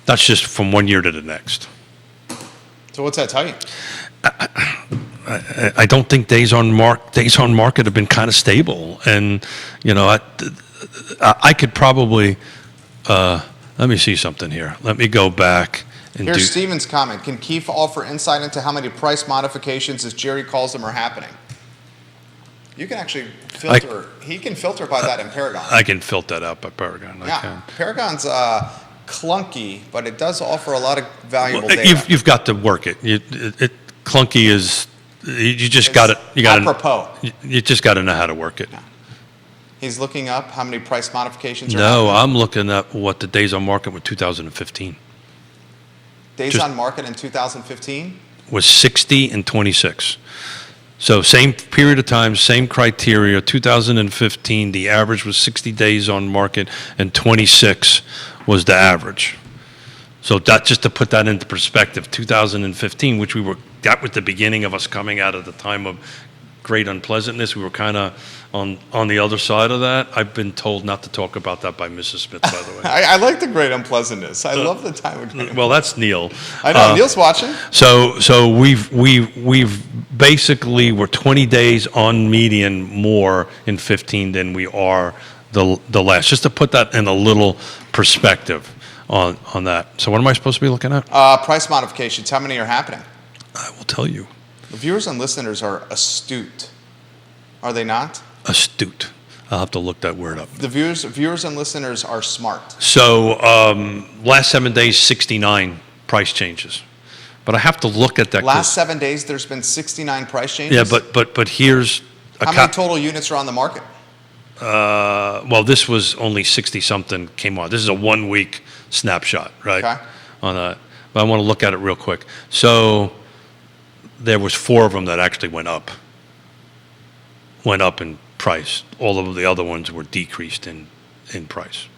That's just from 1 year to the next. So what's that tell you? I don't think days on market have been kind of stable, and I could probably let me see something here. Let me go back and Here's Steven's comment. Can Keefe offer insight into how many price modifications, as Jerry calls them, are happening? You can actually filter. He can filter by that in Paragon. I can filter that out by Paragon. I Yeah, can. Paragon's clunky, but it does offer a lot of valuable data. You've got to work it. Clunky is you just got it. You got apropos. You just got to know how to work it. He's looking up how many price modifications are No, happening. I'm looking at what the days on market were 2015 Days on market in 2015? was 60 and 26. So same period of time, same criteria. 2015, the average was 60 days on market, and 26 was the average. So that, just to put that into perspective, 2015, that was the beginning of us coming out of the time of great unpleasantness. We were kind of on the other side of that. I've been told not to talk about that by Mrs. Smith, by the way. I like the great unpleasantness. I love the time of great Well, that's Neil. I know, Neil's watching. So we've basically, we're 20 days on median more in 15 than we are the last. Just to put that in a little perspective on that. So what am I supposed to be looking at? Price modifications, how many are happening? I will tell you. The viewers and listeners are astute. Are they not? Astute. I'll have to look that word up. The viewers and listeners are smart. So last 7 days, 69 price changes. But I have to look at that. Last 7 days, there's been 69 price changes? Yeah, but here's How many total units are on the market? Well, this was only 60 something came on. This is a 1 week snapshot, right? Okay. On that, but I want to look at it real quick. So there was 4 of them that actually went up in price. All of the other ones were decreased in price.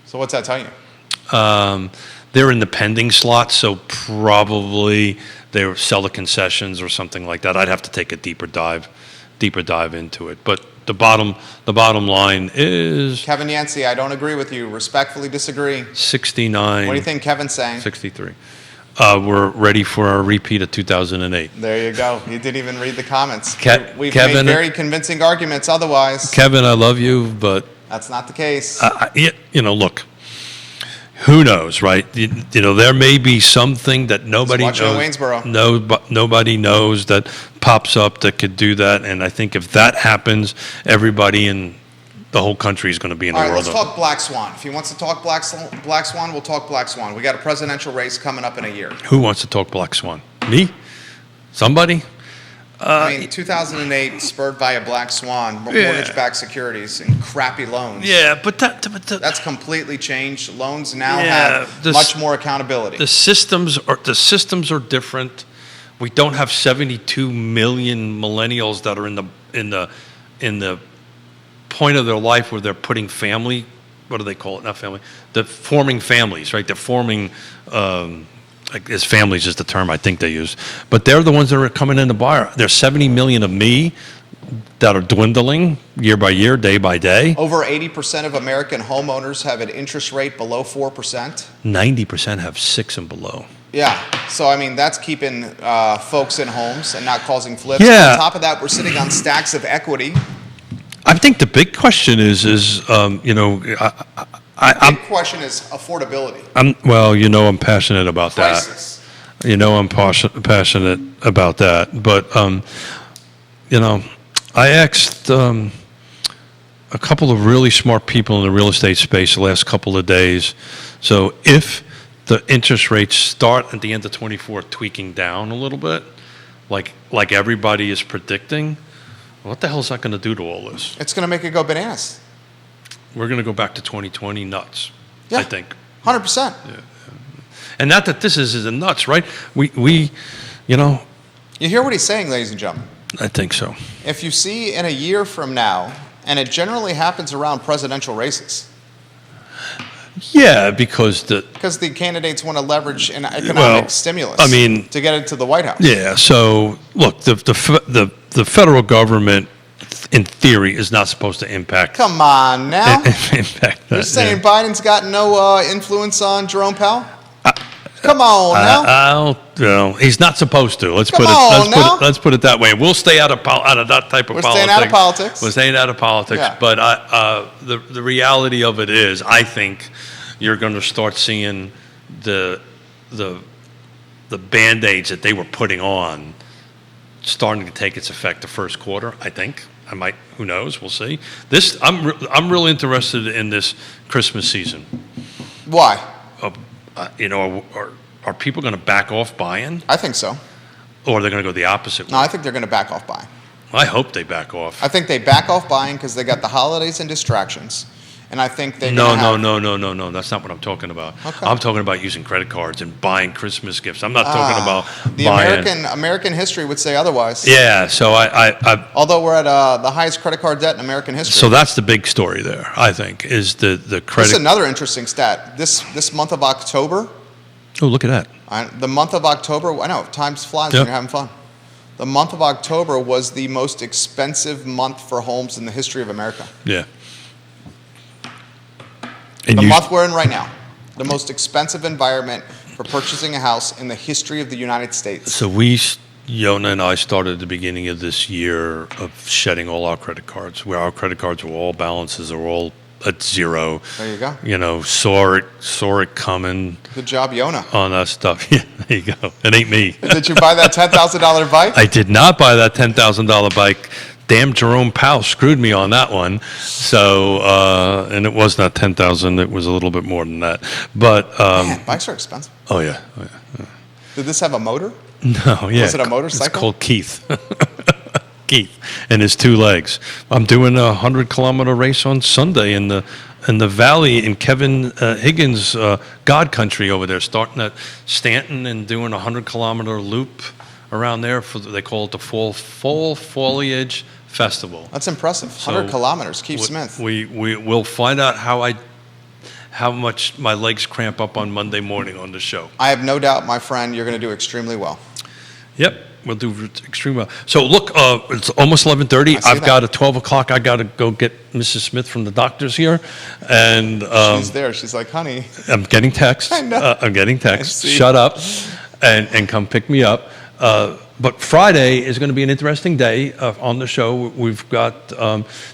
So what's that tell you? They're in the pending slot, so probably they sell the concessions or something like that. I'd have to take a deeper dive into it. But the bottom line is Kevin Yancey, I don't agree with you. Respectfully disagree. 69. What do you think Kevin's saying? 63. We're ready for our repeat of 2008. There you go. He didn't even read the comments. We've Kevin, made very convincing arguments otherwise. Kevin, I love you, but That's not the case. look, who knows, right? There may be something that nobody Just watching knows. Waynesboro. Nobody knows that pops up that could do that, and I think if that happens, everybody in the whole country is going to be in All a right, world let's of. talk Black Swan. If he wants to talk Black Swan, we'll talk Black Swan. We got a presidential race coming up in a year. Who wants to talk Black Swan? Me? Somebody? I mean, 2008 spurred by a Black Swan, mortgage-backed securities and crappy loans. Yeah, but That's completely changed. Loans now Yeah, have much more accountability. the systems are different. We don't have 72 million millennials that are in the point of their life where they're putting family. What do they call it? Not family. They're forming families, right? They're forming. I guess families is the term I think they use, but they're the ones that are coming in to buy. There's 70 million of me that are dwindling year by year, day by day. Over 80% of American homeowners have an interest rate below 4%. 90% have 6 and below. Yeah, so I mean, that's keeping folks in homes and not causing flips. Yeah. On top of that, we're sitting on stacks of equity. I think the big question is The question is affordability. I'm passionate about Prices. that. I'm passionate about that. But, I asked a couple of really smart people in the real estate space the last couple of days. So if the interest rates start at the end of 24 tweaking down a little bit, like everybody is predicting, what the hell is that going to do to all this? It's going to make it go bananas. We're going to go back to 2020 nuts, Yeah. I think. 100%. And not that this is a nuts, right? We You hear what he's saying, ladies and gentlemen. I think so. If you see in a year from now, and it generally happens around presidential races, Yeah, because because the candidates want to leverage an economic stimulus I mean, to get into the White House. yeah. So look, the federal government, in theory, is not supposed to impact. Come on now. Impact You're that, saying yeah. Biden's got no influence on Jerome Powell? Come on now. He's not supposed to. Let's Come put on it. now. Let's put it that way. We'll stay out of that type of We're politics. staying out of politics. We're staying out of politics. Yeah. But the reality of it is, I think you're going to start seeing the Band-Aids that they were putting on starting to take its effect the first quarter. I think. I might. Who knows? We'll see. I'm real interested in this Christmas season. Why? Are people going to back off buying, I think so. or they're going to go the opposite No, way? I think they're going to back off buying. I hope they back off. I think they back off buying because they got the holidays and distractions. And I think they're No. going to have... That's not what I'm talking about. Okay. I'm talking about using credit cards and buying Christmas gifts. I'm not talking about The buying. American history would say otherwise. Yeah, so I Although we're at the highest credit card debt in American history. so that's the big story there. I think is the This is credit. another interesting stat. This month of October, Oh, look at that. the month of October, I know, time flies when Yep. you're having fun. The month of October was the most expensive month for homes in the history of America. Yeah. And The month we're in right now, the most expensive environment for purchasing a house in the history of the United States. So Yonna and I started at the beginning of this year of shedding all our credit cards, where our credit cards were all balances are all at zero. There you go. Saw it coming Good job, Yonna. on that stuff. Yeah, there you go. It ain't me. Did you buy that $10,000 bike? I did not buy that $10,000 bike. Damn, Jerome Powell screwed me on that one. So, and it was not 10,000. It was a little bit more than that. But Man, bikes are expensive. oh yeah. Did this have a motor? No, yeah. Was it a motorcycle? It's called Keith. Keith and his two legs. I'm doing a 100-kilometer race on Sunday in the valley in Kevin Higgins' God country over there, starting at Stanton and doing a 100-kilometer loop around there. They call it the Fall Foliage Festival. That's impressive. 100 kilometers. Keith Smith. We will find out how much my legs cramp up on Monday morning on the show. I have no doubt, my friend, you're going to do extremely well. Yep, we'll do extremely well. So look, it's almost 11:30. I've got at 12 o'clock. I got to go get Mrs. Smith from the doctor's here, and she's there. She's like, honey. I'm getting texts. I know. I'm getting texts. Shut up, and come pick me up. But Friday is going to be an interesting day on the show. We've got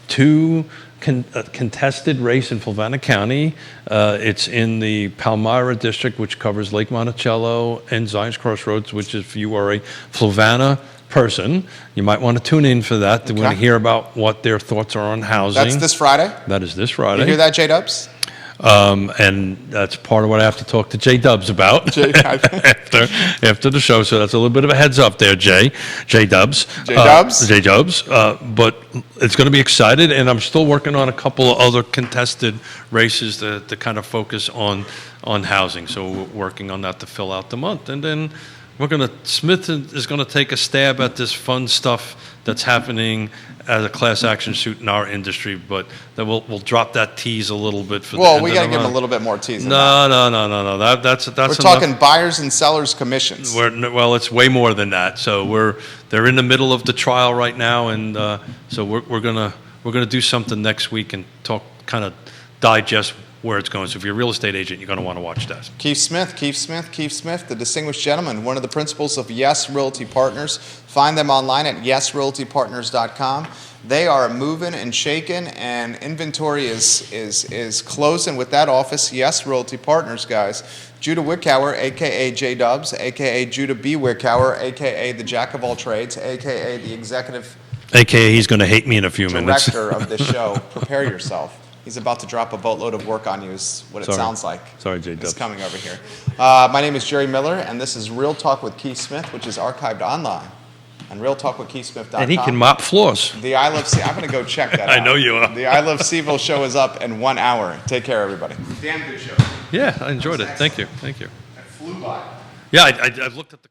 two contested race in Fluvanna County. It's in the Palmyra district, which covers Lake Monticello and Zion's Crossroads, which if you are a Fluvanna person, you might want to tune in for that. Okay. We want to hear about what their thoughts are on housing. That's this Friday? That is this Friday. You hear that, J-Dubs? And that's part of what I have to talk to J-Dubs about after the show. So that's a little bit of a heads up there, J-Dubs. J-Dubs? J-Dubs. But it's going to be excited, and I'm still working on a couple of other contested races to kind of focus on housing. So we're working on that to fill out the month. And then Smith is going to take a stab at this fun stuff that's happening as a class action suit in our industry, but then we'll drop that tease a little bit for. Well, we got to give him a little bit more tease. No. That's we're talking buyers and sellers commissions. Well, it's way more than that. So they're in the middle of the trial right now, and so we're gonna do something next week and kind of digest where it's going. So if you're a real estate agent, you're going to want to watch that. Keith Smith, the distinguished gentleman, one of the principals of Yes Realty Partners. Find them online at yesrealtypartners.com. They are moving and shaking, and inventory is closing with that office. Yes Realty Partners, guys. Judah Wickower, a.k.a. J-Dubs, a.k.a. Judah B. Wickower, a.k.a. the Jack of all trades, a.k.a. the executive... A.k.a. he's going to hate me in a few minutes. ...director of this show. Prepare yourself. He's about to drop a boatload of work on you is what it sounds like. Sorry, J-Dubs. It's coming over here. My name is Jerry Miller, and this is Real Talk with Keith Smith, which is archived online on realtalkwithkeithsmith.com. And he can mop floors. The I Love I'm going to go check that out. I know you are. The I Love CVille show is up in 1 hour. Take care, everybody. Damn good show. Yeah, I enjoyed it. Thank you. It flew by. Yeah, I've looked at the...